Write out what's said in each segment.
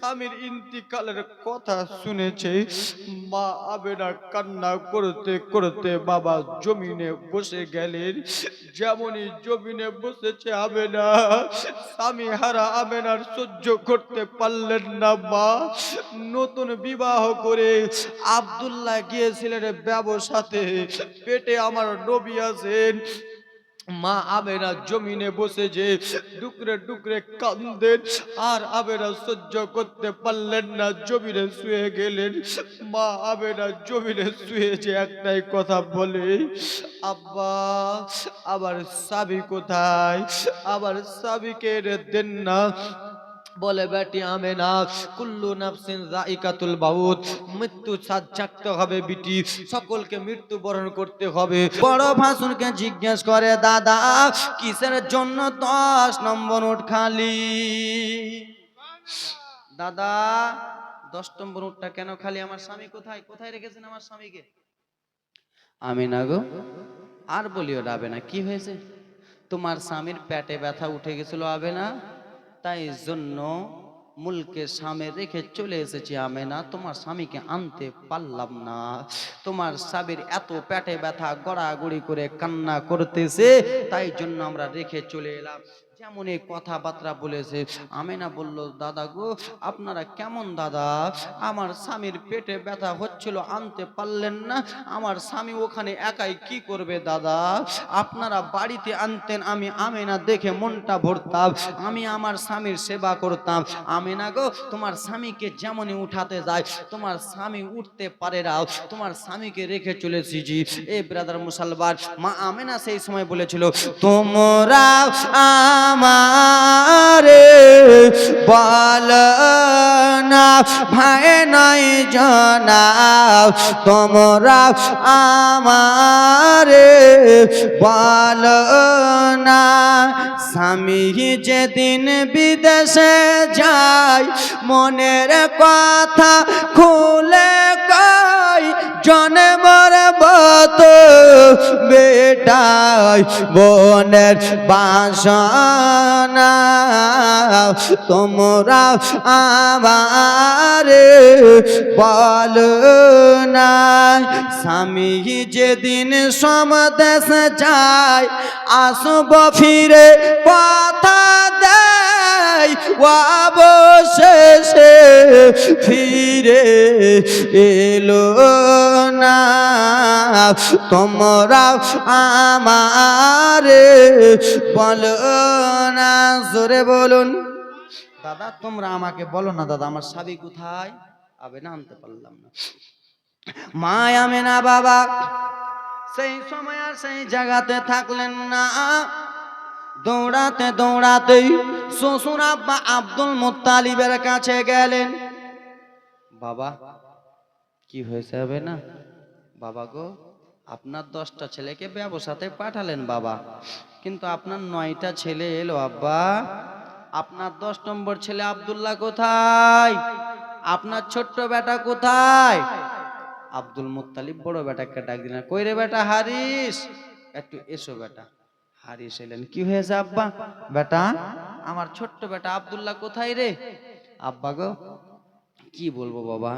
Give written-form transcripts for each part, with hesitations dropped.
স্বামীর ইন্তিকালের কথা শুনেছে। মা আমেনা কান্না করতে করতে বাবা জমিনে বসে গেলেন। যেমনই জমিনে বসেছে আমেনা, স্বামী হারা আমেনার সহ্য করতে পারলেন না। মা নতুন বিবাহ করে আব্দুল্লাহ গিয়েছিলেন ব্যবসাতে, পেটে আমার নবী আছেন। মা আমেনা জমিনে বসে যে ডুকরে ডুকরে কাঁদেন, আর আমেনা সহ্য করতে পারলেন না, জমিনে শুয়ে গেলেন। মা আমেনা জমিনে শুয়ে যে একটাই কথা বলে, আব্বা আবার স্বামী কোথায়, আবার স্বামীকে এনে দেন না। বলে বেটি আমেনা, কুল্লু নাফসিন যায়িকাতুল মাউত, মৃত্যু চাকতে হবে বিটি, সকলকে মৃত্যু বরণ করতে হবে। বড় ভাসুরকে জিজ্ঞেস করে, দাদা কিসের জন্য 10 নম্বর উট খালি? দাদা 10 নম্বর উটটা কেন খালি? আমার স্বামী কোথায়? কোথায় রেখেছেন আমার স্বামীকে? আমিনা গো, আর বলিও ডাবে না। কি হয়েছে? তোমার স্বামীর পেটে ব্যথা উঠে গেছিল আবেনা, তাই জন্য মুলকে সামনে রেখে চলে এসেছি আমেনা, তোমার স্বামীকে আনতে পারলাম না। তোমার স্বামীর এত পেটে ব্যথা, গড়াগড়ি করে কান্না করতেছে, তাই জন্য আমরা রেখে চলে এলাম। যেমন এই কথাবার্তা বলেছে, আমেনা বলল, দাদা গো আপনারা কেমন দাদা? আমার স্বামীর পেটে ব্যথা হচ্ছিল, আনতে পারলেন না। আমার স্বামী ওখানে একাই কি করবে দাদা? আপনারা বাড়িতে আনতেন, আমি আমেনা দেখে মনটা ভরতাম, আমি আমার স্বামীর সেবা করতাম। আমেনা গো তোমার স্বামীকে যেমনই উঠাতে যায়, তোমার স্বামী উঠতে পারে না, তোমার স্বামীকে রেখে চলেছি জি। এ ব্রাদার মুসলমান, মা আমেনা সেই সময় বলেছিল, তোমরা আমারে বল না ভাই নাই জানা, তোমরা আমারে বল না। স্বামী যেদিন বিদেশে যায়, মনের কথা খুলে কই, জন্মের বত বেটাই বনের বাসনা, তোমরা আমারে বল না। স্বামী যেদিন সমদেশ যায়, আসব ফিরে কথা দেয়, অবশেষে ফিরে এলো না। তোমরা আমারে বলো না, জোরে বলুন। দাদা তোমরা আমাকে বলো না, দাদা আমার স্বামী কোথায়? আবে না, আনতে পারলাম না। মা আমেনা বাবা সেই সময় আর সেই জায়গাতে থাকলেন না। দৌড়াতে দৌড়াতেই শ্বশুর আব্বা আব্দুল মুত্তালিবের কাছে গেলেন। বাবা কি হয়েছে হবে না? বাবা গো আপনার 10টা ছেলেকে ব্যবসাতে পাঠালেন বাবা, কিন্তু আপনার 9টা ছেলে এলো আব্বা। আপনার 10 নম্বর ছেলে আব্দুল্লাহ কোথায়? আপনার ছোট্ট বেটা কোথায়? আব্দুল মুত্তালিব বড় বেটাকে ডাক দিলেন, কই রে বেটা হারিস, একটু এসো বেটা। হারিস এলেন। কি হয়েছে আব্বা? বেটা আমার ছোট্ট বেটা আব্দুল্লাহ কোথায় রে? আব্বা গো কি বলবো বাবা,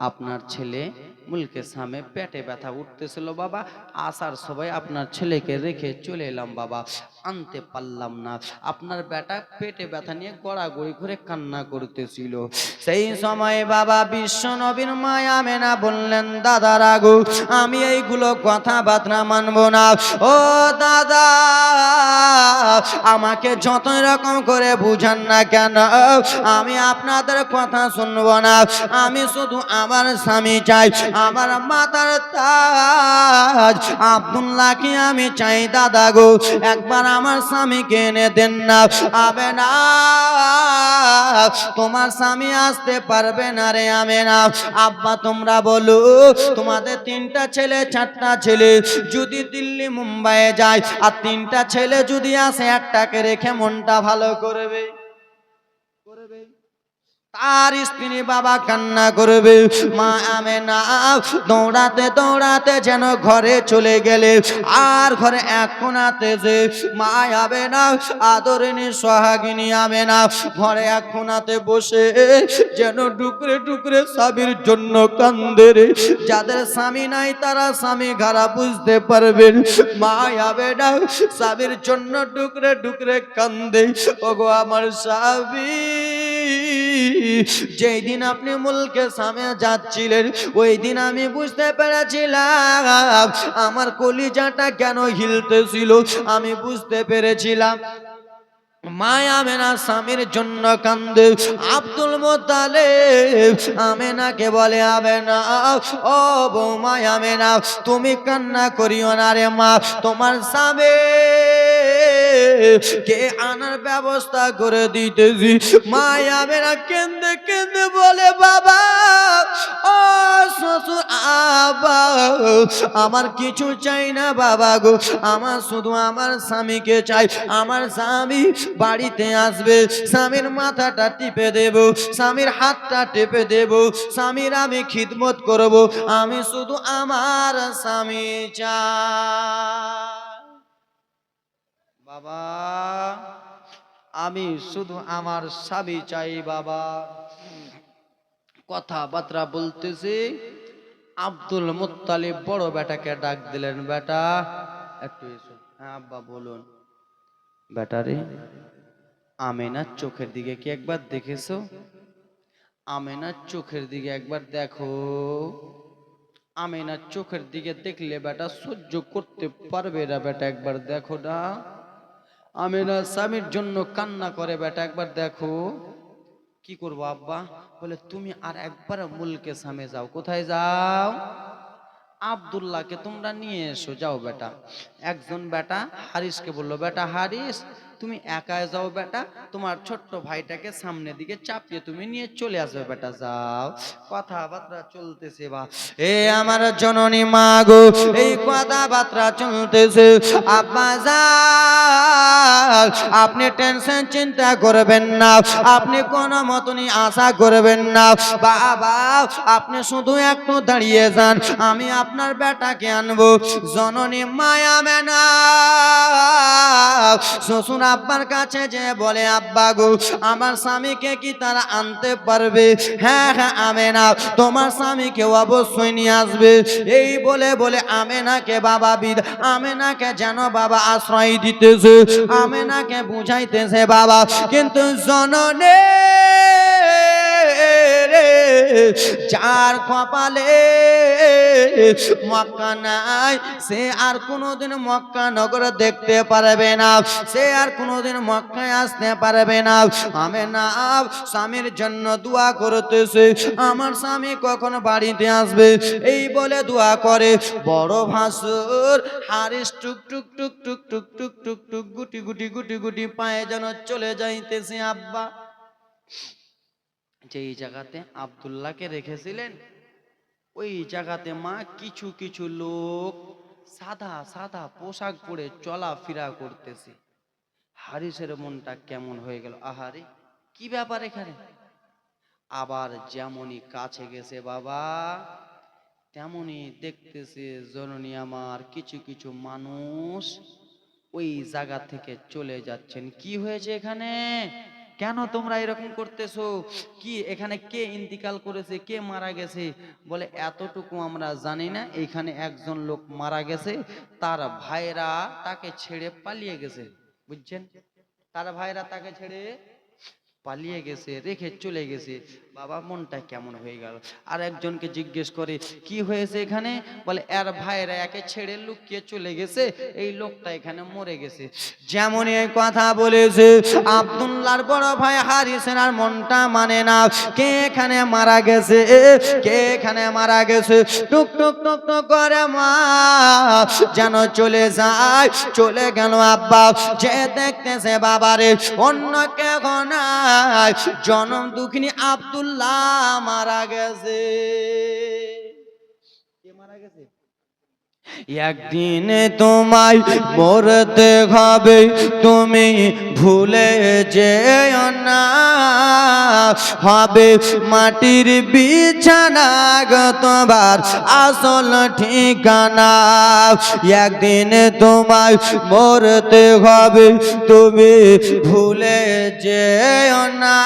আপনার ছেলে মুলকে সামনে পেটে ব্যথা উঠতেছিল বাবা, আসার সবাই আপনার ছেলেকে রেখে চলে এলাম বাবা, আনতে পারলাম না। আপনার বেটা পেটে ব্যথা নিয়ে গড়াগড়ি করে কান্না করতেছিল। সেই সময় বাবা বিশ্ব নবীর মা আমেনা বললেন, দাদা রাগু আমি এইগুলো কথাবার্তা মানবো না। ও দাদা আমাকে যতই রকম করে বুঝান না কেন, আমি আপনাদের কথা শুনবো না। আমি শুধু আমার স্বামী চাই, আমার মাতার তাজ আব্দুল্লাহকে আমি চাই। দাদা গো একবার আমার স্বামীকে এনে দেন না। আবে না, তোমার স্বামী আসতে পারবে না রে আমেনা। আব্বা তোমরা বলো, তোমাদের 3টা ছেলে 4টা ছেলে যদি দিল্লি মুম্বাইয়ে যায়, আর 3টা ছেলে যদি আসে, একটাকে রেখে মনটা ভালো করবে? তার স্ত্রী বাবা কান্না করবে। মা আমেনা দৌড়াতে দৌড়াতে যেন ঘরে চলে গেলে, আর ঘরে এক কোণাতে যে মা আমেনা আদরিনী সোহাগিনী আমেনা ঘরে এক কোণাতে বসে যেন ডুকরে ডুকরে স্বামীর জন্য কান্দে রে। যাদের স্বামী নাই তারা স্বামী ঘাড়া বুঝতে পারবেন। মা আমেনা স্বামীর জন্য ডুকরে ডুকরে কান্দে। ওগো আমার স্বামী, যেই দিন আপনি মুলকে সামে যাচ্ছিলেন ওই দিন আমি বুঝতে পেরেছিলাম আমার কলিজাটা কেন হিলতেছিল, আমি বুঝতে পেরেছিলাম। মা আমেনা স্বামীর জন্য কান্দে। আব্দুল মুত্তালিব আমেনাকে বলে, আমেনা ও বৌমা আমেনা তুমি কান্না করিও না রে মা, তোমার স্বামী কে আনার ব্যবস্থা করে দিতেছি। মা আমেনা কেঁদে কেঁদে বলে, বাবা ও শ্বশুর আব্বা আমার কিছু চাই না বাবা গো, আমার শুধু আমার স্বামীকে চাই। আমার স্বামী বাড়িতে আসবে, স্বামীর মাথাটা টিপে দেব, স্বামীর হাতটা টেপে দেব, স্বামীর আমি খিদমত করব, আমি শুধু আমার স্বামী চাই। বাবা আমি শুধু আমার স্বামী চাই বাবা। কথাবার্তা বলতেছি, আব্দুল মুত্তালিব বড় বেটাকে ডাক দিলেন, বেটা একটু এসো। হ্যাঁ আব্বা বলুন। বেটারে আমেনার চোখের দিকে কি একবার দেখেছো? আমেনার চোখের দিকে একবার দেখো। আমেনার চোখের দিকে দেখলে বেটা সহ্য করতে পারবে না, বেটা একবার দেখো না। আমেনা স্বামীর জন্য কান্না করে, বেটা একবার দেখো। কি করবো আব্বা? বলে তুমি আর একবার মুলকে সামে যাও। কোথায় যাও? আব্দুল্লাহকে তোমরা নিয়ে এসো, যাও বেটা। একজন বেটা হারিসকে বললো, বেটা হারিস তুমি একাই যাও বেটা, তোমার ছোট্ট ভাইটাকে সামনে দিকে চাপিয়ে তুমি নিয়ে চলে আসবে বেটা, যাও। কথাবার্তা চলতেছে বা এ আমার জননী মা গো, এই কথাবার্তা চলতেছে। আব্বা যান আপনি টেনশন চিন্তা করবেন না, আপনি কোনো মতনই আশা করবেন না বাবা, আপনি শুধু একটু দাঁড়িয়ে যান, আমি আপনার বেটাকে আনবো। জননী মা আমেনা শ্বশুর আব্বার কাছে যে বলে, আব্বা গো আমার স্বামীকে কি তারা আনতে পারবে? হ্যাঁ হ্যাঁ আমেনা তোমার স্বামীকে অবশ্যই নিয়ে আসবে। এই বলে বলে আমেনাকে বাবা আমেনাকে যেন বাবা আশ্রয় দিতেছে, আমেনাকে বুঝাইতেছে বাবা। কিন্তু জননে যার কপালে মক্কা নাই সে আর কোনোদিন মক্কা নগর দেখতে পারবে না, সে আর কোনোদিন মক্কায় আসতে পারবে না। আমেনা স্বামীর জন্য দোয়া করতেছে, আমার স্বামী কখন বাড়িতে আসবে এই বলে দোয়া করে। বড় ভাসুর হারিস টুক টুক টুক টুক টুক টুক টুক টুক গুটি গুটি গুটি গুটি পায়ে যেন চলে যাইতেছে। আব্বা যেই জায়গাতে আব্দুল্লাহকে রেখেছিলেন ওই জায়গাতে মা কিছু কিছু লোক সাদা সাদা পোশাক পরে চলাফেরা করতেছে। হারিসের মনটা কেমন হয়ে গেল, আহারে কি ব্যাপার এখানে। আবার যেমনই কাছে গেছে বাবা তেমনই দেখতেছে জননী আমার কিছু কিছু মানুষ ওই জায়গা থেকে চলে যাচ্ছেন। কি হয়েছে এখানে? কেন তোমরা এরকম করতেছো? কি এখানে কে ইন্তিকাল করেছে, কে মারা গেছে? বলে এতটুকু আমরা জানি না, এখানে একজন লোক মারা গেছে, তার ভাইরা তাকে ছেড়ে পালিয়ে গেছে। বুঝছেন? তার ভাইরা তাকে ছেড়ে পালিয়ে গেছে, রেখে চলে গেছে। বাবা মনটা কেমন হয়ে গেল। আর একজনকে জিজ্ঞেস করে কি হয়েছে এখানে? বলে এর ভাইরা একে ছেড়ে লুকিয়ে চলে গেছে, এই লোকটা এখানে মরে গেছে। যেমন এই কথা বলেছে আব্দুল্লাহর বড় ভাই হারিসের আর মনটা মানে না, কে এখানে মারা গেছে, কে এখানে মারা গেছে। টুক টুক টুক টুক করে মা যেন চলে যায়, চলে গেল। আব্বা যে দেখতেছে বাবারে অন্য কেউ না, জনম দুঃখিনী আব্দুল্লাহ মারা গেছে। কে মারা গেছে? একদিন তোমায় মরতে হবে, তুমি ভুলে যেও না। হবে মাটির বিছানা গো তোমার আসল ঠিকানা। একদিন তোমায় মরতে হবে, তুমি ভুলে যেও না।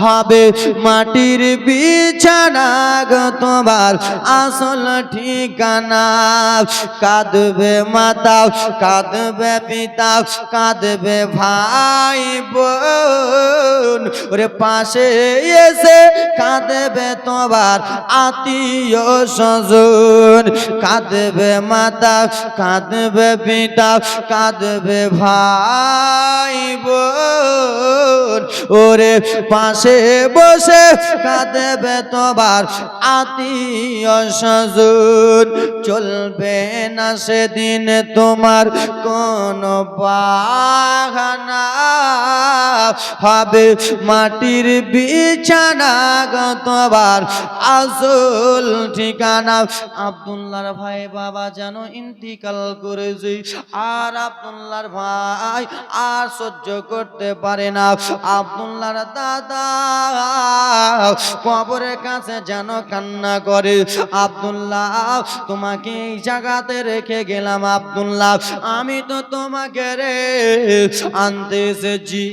হবে মাটির বিছানা গো তোমার আসল ঠিকানা। কাঁদবে মাতা, কাঁদবে পিতা, কাঁদবে ভাই বোন, ওরে পাশে এসে কাঁদবে তোমার আত্মীয় স্বজন। কাঁদবে মাতা, কাঁদবে পিতা, কাঁদবে ভাই বোন, ওরে পাশে বসে কাঁদবে তোমার আত্মীয় স্বজন। চলবে না সেদিন তোমার কোনো বাহানা, হবে মাটির বিছানা গো তোমার আসল ঠিকানা। আব্দুল্লাহর ভাই বাবা যেন ইন্তিকাল করেছে, আর আব্দুল্লাহর ভাই আর সহ্য করতে পারে না। আব্দুল্লাহর দাদা কবরের কাছে যেন কান্না করে, আব্দুল্লাহ তোমাকে এই জায়গাতে রেখে গেলাম, আব্দুল্লাহ আমি তো তোমাকে রে আনতে এসেছি,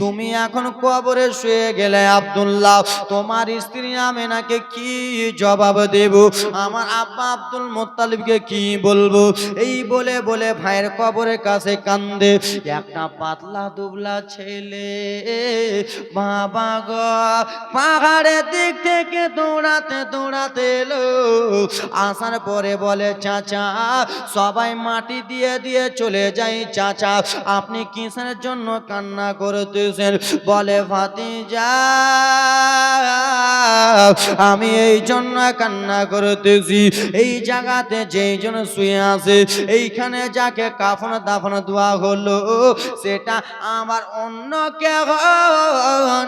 তুমি এখন কবরে শুয়ে গেলে আব্দুল্লাহ তোমার স্ত্রী আমেনাকে কি জবাব দেব, আমার আব্বা আব্দুল মুত্তালিবকে কি বলবো। এই বলে বলে ভাইয়ের কবরের কাছে কান্দে। একটা পাতলা দুবলা ছেলে বাবা গো পাহাড়ের দিক থেকে দৌড়াতে দৌড়াতে এলো, আসার পরে বলে চাচা সবাই মাটি দিয়ে দিয়ে চলে যাই, চাচা আপনি কিসের জন্য কান্না করতেছেন। বলে ভাতিজা আমি এই জন্য কান্না করতেছি, এই জায়গাতে যেই জন শুয়ে আছে এইখানে যাকে কাফন দাফন দেওয়া হলো সেটা আমার অন্য কেউ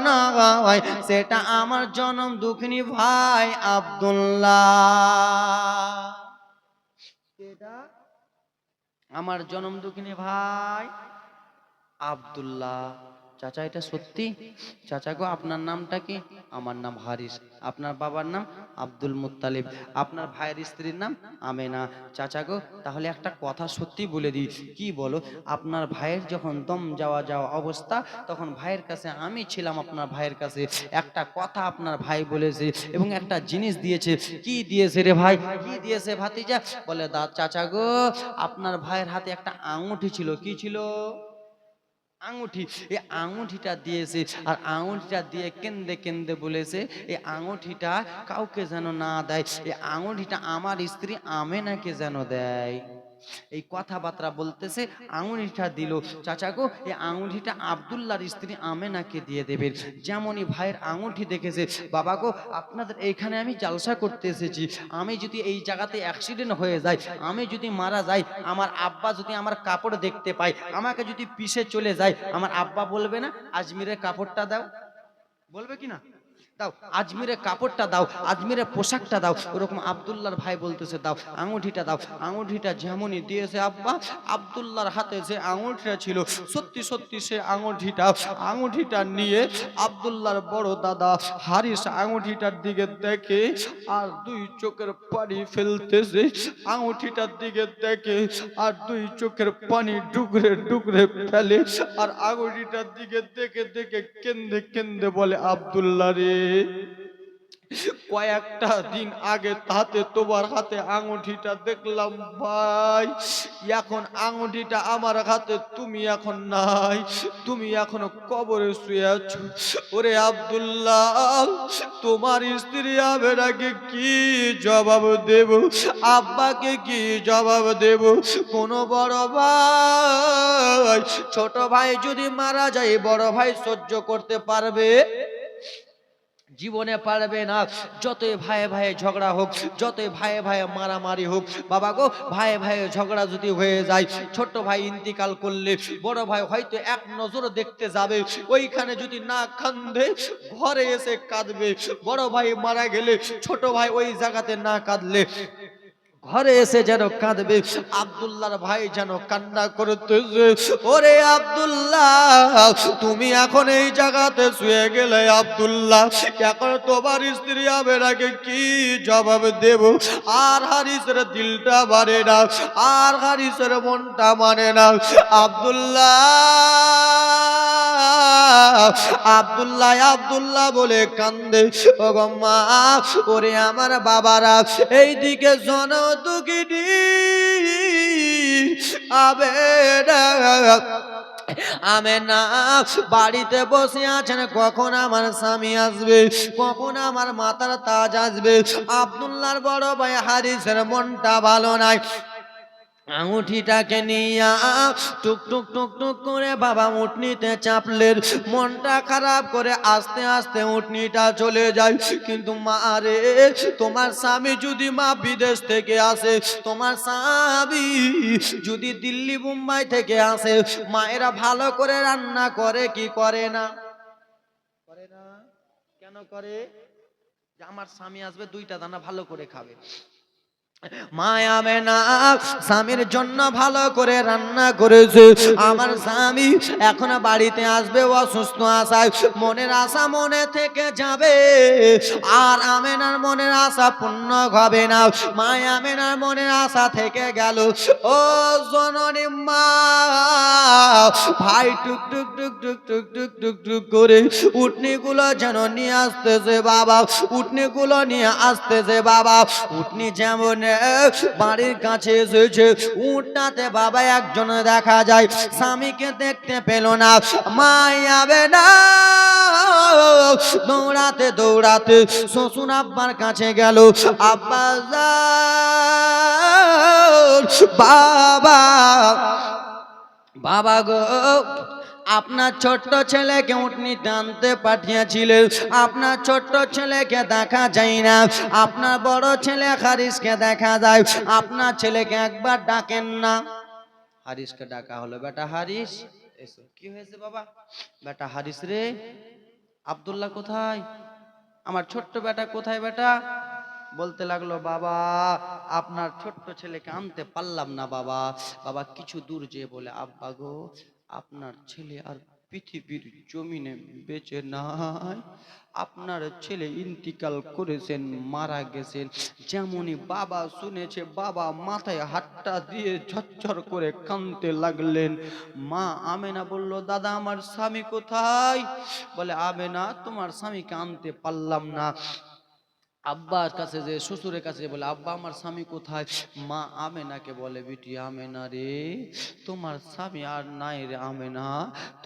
নয়, সেটা আমার জনম দুঃখিনী ভাই আব্দুল্লাহ। এটা আমার জনম দুঃখিনী ভাই আব্দুল্লাহ। চাচা এটা সত্যি? চাচা গো আপনার নামটা কি? আমার নাম হারিস। আপনার বাবার নাম আব্দুল মুত্তালিব। আপনার ভাইয়ের স্ত্রীর নাম আমেনা। চাচা গো তাহলে একটা কথা সত্যি বলে দিই। কি বলো? আপনার ভাইয়ের যখন দম যাওয়া যাওয়া অবস্থা তখন ভাইয়ের কাছে আমি ছিলাম, আপনার ভাইয়ের কাছে একটা কথা আপনার ভাই বলেছে এবং একটা জিনিস দিয়েছে। কি দিয়েছে রে ভাই? কি দিয়েছে ভাতিজা? বলে দা চাচা গো আপনার ভাইয়ের হাতে একটা আঙুঠি ছিল। কি ছিল? আঙুঠি। এই আঙুঠিটা দিয়েছে, আর আঙুঠিটা দিয়ে কেন্দে কেন্দে বলেছে এই আঙুঠিটা কাউকে যেন না দেয়, এই আঙুঠিটা আমার স্ত্রী আমেনাকে যেন দেয়। এই কথাবার্তা বলতেছে, আঙুঠিটা দিল। চাচা গো এই আঙুঠিটা আব্দুল্লাহর স্ত্রী আমেনাকে দিয়ে দেবেন। যেমনই ভাইয়ের আঙুঠি দেখেছে, বাবা গো আপনাদের এইখানে আমি জালসা করতে এসেছি, আমি যদি এই জায়গাতে অ্যাক্সিডেন্ট হয়ে যায়, আমি যদি মারা যাই, আমার আব্বা যদি আমার কাপড় দেখতে পায়, আমাকে যদি পিছে চলে যায়, আমার আব্বা বলবে না আজমিরের কাপড়টা দাও? বলবে কি না? দাও আজমিরের কাপড়টা দাও, আজমিরের পোশাকটা দাও। ওরকম আব্দুল্লাহর ভাই বলতেছে দাও আঙুঠিটা দাও। আঙুঠিটা যেমনই দিয়েছে আব্বা, আব্দুল্লাহর হাতে যে আঙুঠিটা ছিল সত্যি সত্যি সে আঙুঠিটা নিয়ে আব্দুল্লাহর বড় দাদা হারিস আঙুঠিটার দিকে দেখে আর দুই চোখের পানি ফেলতেছে, আঙুঠিটার দিকে দেখে আর দুই চোখের পানি ডুকরে ডুকরে ফেলে, আর আঙুঠিটার দিকে দেখে দেখে কেন্দে কেন্দে বলে আব্দুল্লাহ রে কয়েকটা দিন আগে তাতে তোমার হাতে আঙুঠিটা দেখলাম ভাই, এখন আঙুঠিটা আমার হাতে তুমি এখন নাই, তুমি এখন কবরে শুয়ে আছো। ওরে আব্দুল্লাহ তোমার স্ত্রী আমেনাকে কি জবাব দেব, আব্বাকে কি জবাব দেব? কোন বড় ভাই ছোট ভাই যদি মারা যায় বড় ভাই সহ্য করতে পারবে? জীবনে পারবে না। যতই ভাই ভাই ঝগড়া হোক, যতই ভাই ভাই মারামারি হোক, বাবা গো ভাই ভাই ঝগড়া যদি হয়ে যায়, ছোট ভাই ইন্তিকাল করলে বড় ভাই হয়তো এক নজর দেখতে যাবে, ওইখানে যদি না কাঁদে ঘরে এসে কাঁদবে। বড় ভাই মারা গেলে ছোট ভাই ওই জায়গাতে না কাঁদলে ঘরে এসে যেন কাঁদবে। আব্দুল্লাহর ভাই যেন কান্না করতেছে, ওরে আব্দুল্লাহ তুমি এখন এই জায়গাতে শুয়ে গেলে আব্দুল্লাহ, এখন তোমার স্ত্রী আমেনাকে কি জবাব দেব? আর হারিসের দিলটা মানে না, আর হারিসের মনটা মানে না। আব্দুল্লাহ আব্দুল্লাহ আব্দুল্লাহ বলে কান্দে। ও গো মা, ওরে আমার বাবারা, এই দিকে জন দুঃখিনী আমেনা আমেনা বাড়িতে বসে আছেন, কখন আমার স্বামী আসবে, কখন আমার মাথার তাজ আসবে। আব্দুল্লাহর বড় ভাই হারিসের মনটা ভালো নাই। আঙুঠিটাকে নিয়ে টুক টুক টুক টুক করে বাবা উঠনিতে চাপলেন। মনটা খারাপ করে আস্তে আস্তে উঠনিটা চলে যায়। কিন্তু মা রে, তোমার স্বামী যদি মা বিদেশ থেকে আসে, তোমার স্বামী যদি দিল্লি মুম্বাই থেকে আসে, মায়েরা ভালো করে রান্না করে কি করে না? করে না। কেন করে? যে আমার স্বামী আসবে, দুইটা দানা ভালো করে খাবে। মা আমেনা স্বামীর জন্য ভালো করে রান্না করেছে। আমার স্বামী এখন বাড়িতে আসবে অসুস্থ আশায়, মনের আশা মনে থেকে যাবে, আর আমেনার মনের আশা পূর্ণ হবে না। মা আমেনার মনের আশা থেকে গেল। ও জননী মা, ভাই টুক টুক টুক টুক টুক টুক টুক টুক করে উটনিগুলো যেন নিয়ে আসতেছে বাবা, উটনিগুলো নিয়ে আসতেছে বাবা। উটনি যেমন বাড়ির কাছে এসেছে, উটটাতে বাবা একজন দেখা যায়, স্বামীকে দেখতে পেল না। মা আমেনা দৌড়াতে দৌড়াতে শ্বশুর আব্বার কাছে গেল। আব্বা বাবা, বাবা গো, আপনার ছোট্ট ছেলেকে উটনিতে আনতে পাঠিয়েছিলেন, আপনার ছোট্ট ছেলেকে দেখা যায় না, আপনার বড় ছেলে হারিসকে দেখা যায়, আপনার ছেলেকে একবার ডাকেন না। হারিসকে ডাকা হলো, বেটা হারিস এসো। কি হয়েছে বাবা? বেটা হারিস রে, আব্দুল্লাহ কোথায়? আমার ছোট্ট বেটা কোথায় বেটা? বলতে লাগলো, বাবা আপনার ছোট্ট ছেলেকে আনতে পারলাম না বাবা। বাবা কিছু দূর যেয়ে বলে, আব্বা গো, আপনার ছেলে আর পৃথিবীর জমিনে বেঁচে নাই, আপনার ছেলে ইন্তিকাল করেছেন, মারা গেছেন। যেমনই বাবা শুনেছে, বাবা মাথায় হাতটা দিয়ে ঝরঝর করে কাঁদতে লাগলেন। মা আমেনা বলল, দাদা আমার স্বামী কোথায়? বলে, আমেনা তোমার স্বামীকে আনতে পারলাম না। আব্বার কাছে যে শ্বশুরের কাছে বলে, আব্বা আমার স্বামী কোথায়? মা আমেনাকে বলে, বিটি আমেনা রে, তোমার স্বামী আর নাই রে আমেনা,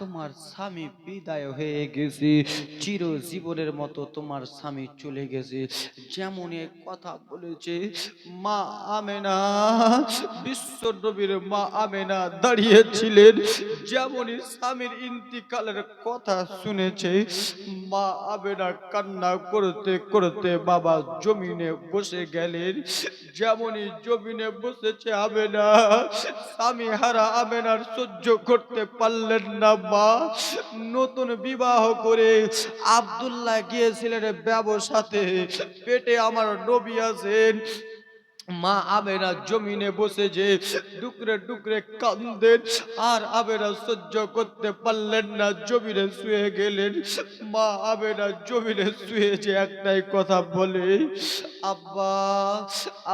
তোমার স্বামী বিদায় হয়ে গেছে, চিরজীবনের মতো তোমার স্বামী চলে গেছে। যেমন এক কথা বলেছে, মা আমেনা, বিশ্ব নবীর মা আমেনা দাঁড়িয়েছিলেন, যেমনই স্বামীর ইন্তিকালের কথা শুনেছে, মা আমেনা কান্না করতে করতে বাবা জমিনে বসে গেলেন। যেমনই জমিনে বসেছে আমেনা, স্বামী হারা আমেনার সহ্য করতে পারলেন না। মা নতুন বিবাহ করে আব্দুল্লাহ গিয়েছিলেন ব্যবসাতে, পেটে আমার নবী আছেন। মা আমেনা জমিনে বসে যে ডুকরে ডুকরে কাঁদেন, আর আমেনা সহ্য করতে পারলেন না, জমিনে শুয়ে গেলেন। মা আমেনা জমিনে শুয়ে যে একটাই কথা বলে, আব্বা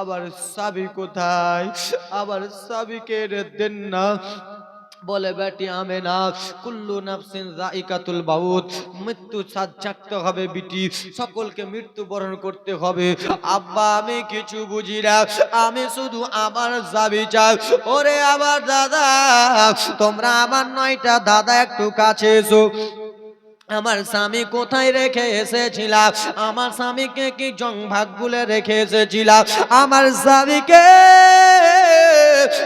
আমার স্বামী কোথায়? আমার স্বামীকে এনে দেন না। বলে, বেটি আমেনা, কুল্লু নাফসিন যায়িকাতুল মাউত, মৃত্যু স্বাদ চাখতে হবে বিটি, সকলকে মৃত্যু বরণ করতে হবে। আব্বা আমি কিছু বুঝি না, আমি শুধু আমার স্বামী চাই। ওরে আমার দাদা, তোমরা আমার 9টা দাদা একটু কাছে এসো। আমার স্বামী কোথায় রেখে এসেছিলাম? আমার স্বামীকে কি জংভাগ গুলে রেখে এসেছিলাম? আমার স্বামীকে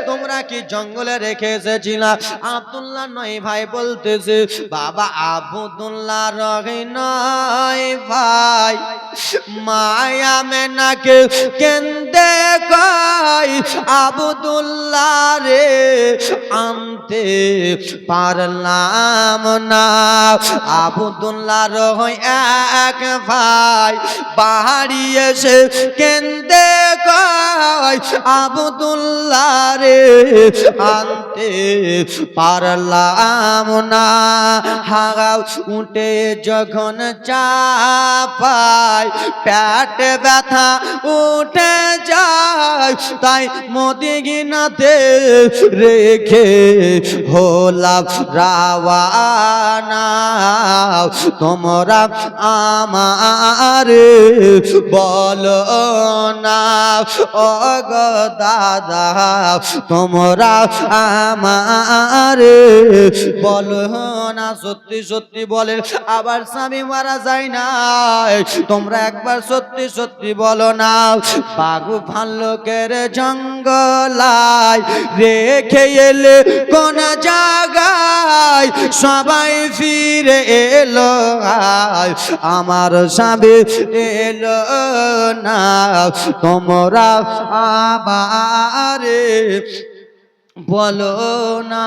তোমরা কি জঙ্গলে রেখে এসেছিলাম? আব্দুল্লাহ নয় ভাই বলতেছে, বাবা আব্দুল্লাহ রহি নয় ভাই, মায়া মেনাকে কেন্দে কই আব্দুল্লাহ রে আনতে পারলাম না। আব্দুল্লাহ রহি এক ভাই বাড়ি এসে কেন্দে কই যাই আব্দুল্লাহ রে আনতে পারলাম না। হাগাও উঠে যখন চাপাই পেট ব্যথা উঠে যায়, তাই মদিনাতে রেখে হলাম রাওয়ানা। তোমরা আমার বলো না ও গো দাদা, তোমরা আমার বলো না। সত্যি সত্যি বলেন আবার স্বামী মারা যায় না? তোমরা একবার সত্যি সত্যি বলো না। বাঘু ভাল্লুকের জঙ্গলায় রেখে এলে কোন জায়গায়, সবাই ফিরে এলো আমার স্বামী এলো না। তোমরা আবার বলো না।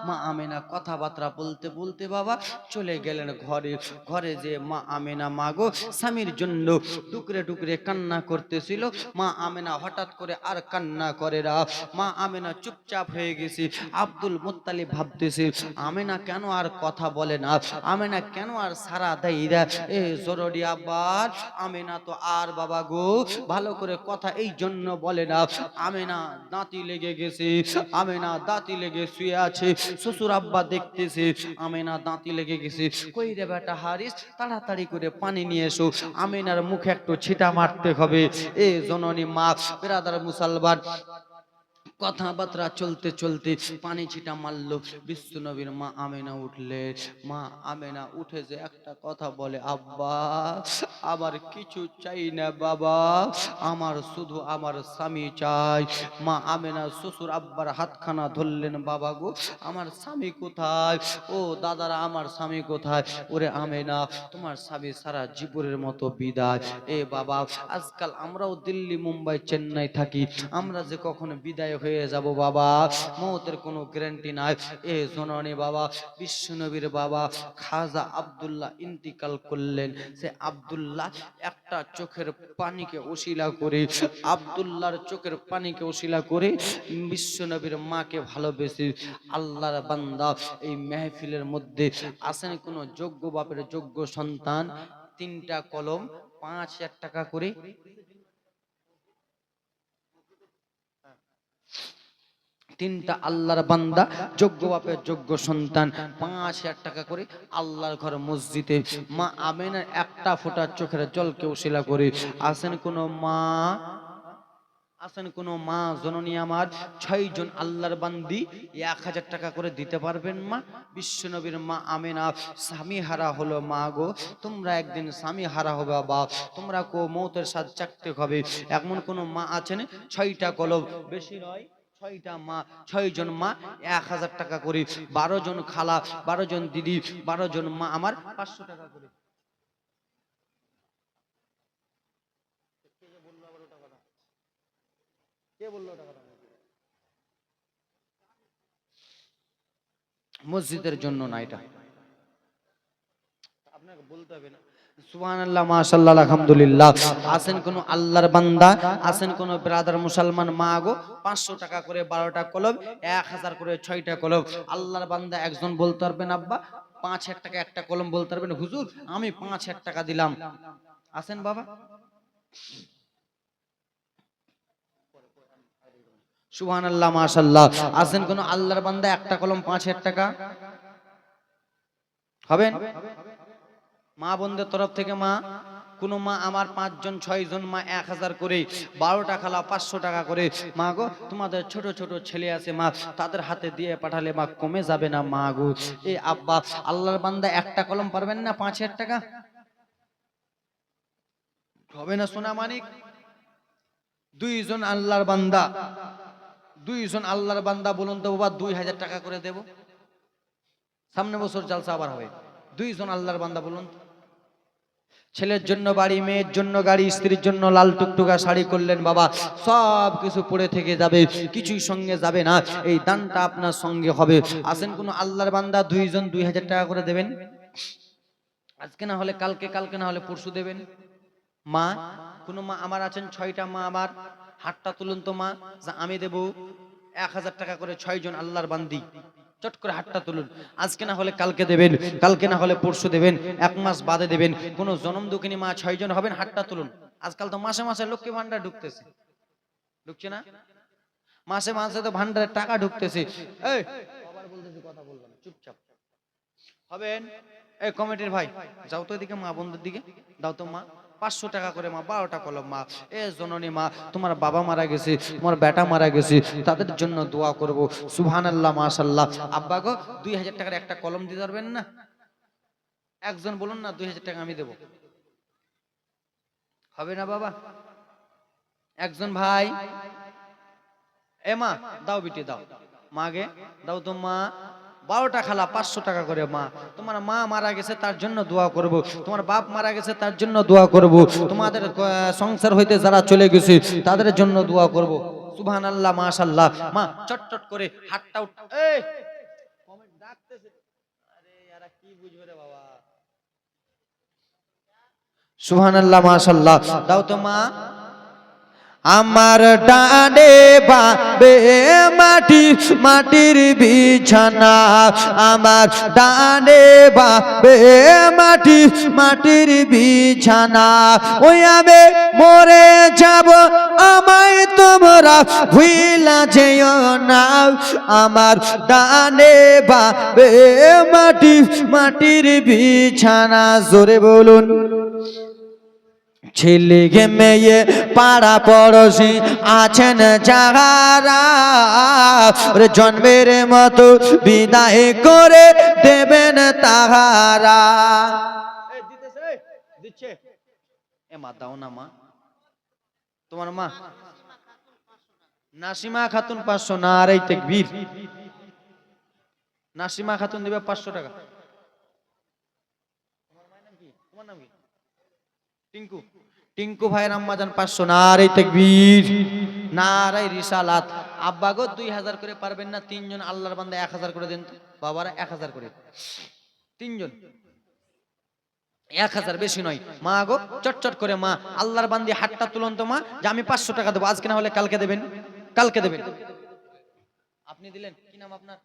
মা আমেনা কথাবার্তা বলতে বলতে বাবা চলে গেলেন ঘরে। ঘরে যে মা আমেনা মাগো স্বামীর জন্য টুকরে টুকরে কান্না করতেছিল। মা আমেনা হঠাৎ করে আর কান্না করে না। মা আমেনা চুপচাপ হয়ে গেছে। আব্দুল মুত্তালিব ভাবতেছে আমেনা কেন আর কথা বলে না, আমেনা কেন আর সারা দেয় না। এ জরুরি আব্বার আমেনা তো আর বাবা গো ভালো করে কথা এই জন্য বলে না। আমেনা দাঁতি লেগে গেছে, আমেনা দাঁতি লেগে শুয়ে আছে। শ্বশুর আব্বা দেখতেছে আমেনা দাঁতি লেগে গেছে। কই রে বেটা হারিস, তাড়াতাড়ি করে পানি নিয়ে এসো, আমেনার মুখে একটু ছিটা মারতে হবে। এ জননী মা বিরাদার মুসলমান কথাবার্তা চলতে চলতে পানি ছিটা মারলো। বিশ্ব নবীর মা আমেনা উঠলে, মা আমেনা উঠে যে একটা কথা বলে, আব্বা আমার কিছু চাই না বাবা, আমার শুধু আমার স্বামী চাই। মা আমেনা শ্বশুর আব্বার হাতখানা ধরলেন, বাবা গো আমার স্বামী কোথায়? ও দাদারা আমার স্বামী কোথায়? ওরে আমেনা তোমার স্বামী সারা জীবনের মতো বিদায়। এ বাবা আজকাল আমরাও দিল্লি মুম্বাই চেন্নাই থাকি, আমরা যে কখনো বিদায় হয়ে যাব বাবা, মৌতের কোনো গ্যারান্টি নাই। এ জননী বাবা বিশ্ব নবীর বাবা খাজা আব্দুল্লাহ ইন্তিকাল করলেন। সে আব্দুল্লাহ একটা চোখের পানিকে ওসিলা করে, আব্দুল্লাহর চোখের পানিকে ওসিলা করে বিশ্ব নবীর মাকে ভালোবেসে আল্লাহর বান্দা এই মেহফিলের মধ্যে আসেন কোন যোগ্য বাপের যোগ্য সন্তান, 3টা কলম 5,000 টাকা করে, 3টা আল্লাহর বান্দা যোগ্য বাপের যোগ্য সন্তান 5,000 টাকা করে আল্লাহর ঘর মসজিদে মা আমেনার একটা ফোঁটা চোখের জলকে ওসিলা করে আসেন কোন মা, আসেন কোন মা জননী আমার 6 জন আল্লাহর বান্দি 1,000 টাকা করে দিতে পারবেন মা? বিশ্ব নবীর মা আমেনা স্বামী হারা হলো। মা গো তোমরা একদিন স্বামী হারা হবে বাবা, তোমরা কো মৌতের স্বাদ চাকতে হবে। এমন কোন মা আছেন 6টা কলম, বেশি নয় 6টা মা, 6 জন মা 1,000 টাকা করে, 12 জন খালা, 12 জন দিদি, 12 জন মা আমার 500 টাকা করে। কে বললো টাকা? মসজিদের জন্য না, এটা আপনাকে বলতে হবে না। সুবহানাল্লাহ মাশাআল্লাহ আলহামদুলিল্লাহ। আসেন কোন আল্লাহর বান্দা, আসেন কোন ব্রাদার মুসলমান মা গো 500 টাকা করে 12টা কলম, 1,000 করে 6টা কলম। আল্লাহর বান্দা একজন বলতে পারবেন আব্বা 5,000 টাকা একটা কলম, বলতে পারবেন হুজুর আমি 5,000 টাকা দিলাম। আসেন বাবা সুবহানাল্লাহ মাশাআল্লাহ। আসেন কোন আল্লাহর বান্দা একটা কলম 5,000 টাকা হবেন? মা বোনদের তরফ থেকে মা, কোন মা আমার 5 জন 6 জন মা 1,000 করে, 12টা খালা 500 টাকা করে। মা গো তোমাদের ছোট ছোট ছেলে আছে মা, তাদের হাতে দিয়ে পাঠালে মা কমে যাবে না মা গো? এ আব্বা আল্লাহর বান্দা একটা কলম পারবেন না 5,000 টাকা হবে না? সোনা মানিক 2 জন আল্লাহর বান্দা, 2 জন আল্লাহর বান্দা বলুন তো বাবা 2,000 টাকা করে দেব। সামনে বছর জলসা আবার হবে। 2 জন আল্লাহর বান্দা বলুন। ছেলের জন্য বাড়ি, মেয়ের জন্য গাড়ি, স্ত্রীর জন্য লাল টুকটুকা শাড়ি করলেন বাবা, সব কিছু পড়ে থেকে যাবে, কিছুই সঙ্গে যাবে না, এই দানটা আপনার সঙ্গে হবে। আসেন কোন আল্লাহর বান্দা 2 জন 2,000 টাকা করে দেবেন, আজকে না হলে কালকে, কালকে না হলে পরশু দেবেন। মা কোন মা আমার আছেন 6টা মা আমার হাতটা তুলুন তো মা, যা আমি দেব 1000 টাকা করে 6 জন আল্লাহর বান্দি, চট করে হাতটা তুলুন। আজকে না হলে কালকে দেবেন, কালকে না হলে পরশু দেবেন, 1 মাস বাদে দেবেন। কোন জনম দুঃখিনী মা 6 জন হবেন, হাতটা তুলুন। আজকাল তো মাসে মাসে লক্ষ্মী ভান্ডার ঢুকতেছে, ঢুকছে না? মাসে মাসে তো ভান্ডারের টাকা ঢুকতেছে। এই আবার বলতেছি, কথা বলবেন না, চুপচাপ হবেন। এই কমিটির ভাই, যাও তো এদিকে, মা বন্ধুর দিকে দাও তো মা, 500 টাকা করে মা, 12টা কলম মা। এ জননী মা, তোমার বাবা মারা গেছে, তোমার বেটা মারা গেছে, তাদের জন্য দোয়া করব। সুবহানাল্লাহ, মাশাআল্লাহ। আব্বা গো 2000 টাকার একটা কলম দিতে পারবেন না? একজন বলুন না, 2000 টাকা আমি দেব। হবে না বাবা? একজন ভাই, এ মা দাও, বিটি দাও, মাগে দাও তো মা। 12টা খালা, 500 টাকা করে মা। তোমার মা মারা গেছে, তার জন্য দোয়া করব। তোমার বাপ মারা গেছে, তার জন্য দোয়া করব। তোমাদের সংসার হইতে যারা চলে গেছে, তাদের জন্য দোয়া করব। সুবহানাল্লাহ, মাশাআল্লাহ। মা চটচট করে হাতটা উঠ। এই কমেন্ট ডাকতেছে, আরে এরা কি বুঝবে রে বাবা। সুবহানাল্লাহ, মাশাআল্লাহ। দাও তো মা। আমার ডানে বাবে মাটি, মাটির বিছানা। আমার ডানে বাবে মাটি, মাটির বিছানা। ওই আমি মরে যাব, আমায় তোমরা ভুইলা যেও না। আমার ডানে বাবে মাটি, মাটির বিছানা। জোরে বলুন। ছেলে মেয়ে পাড়া পড়োশি আছেন যাহারা, জন্মের মতো বিদায় করে দেবেন তাহারা। দিচ্ছে এ মা, দাও না মা। তোমার মা নাসিমা খাতুন 500। নারে তাকবীর। নাসিমা খাতুন দিবে 500 টাকা। তোমার মায়ের নাম কি? তোমার নাম কি? টিঙ্কু। টিঙ্কু ভাইয়ের আম্মা জান 500। নারে তাকবীর, নারে রিসালাত। আব্বা গো 2000 করে পারবেন না? 3 জন আল্লাহর বান্দা 1000 করে দেন তো। বাবারা 1000 করে, 3 জন 1000, বেশি নয়। মা গো চটচট করে মা, আল্লাহর বান্দি হাতটা তুলন তো মা, যে আমি 500 টাকা দেবো। আজকে না হলে কালকে দেবেন, কালকে দেবেন। আপনি দিলেন, কি নাম আপনার?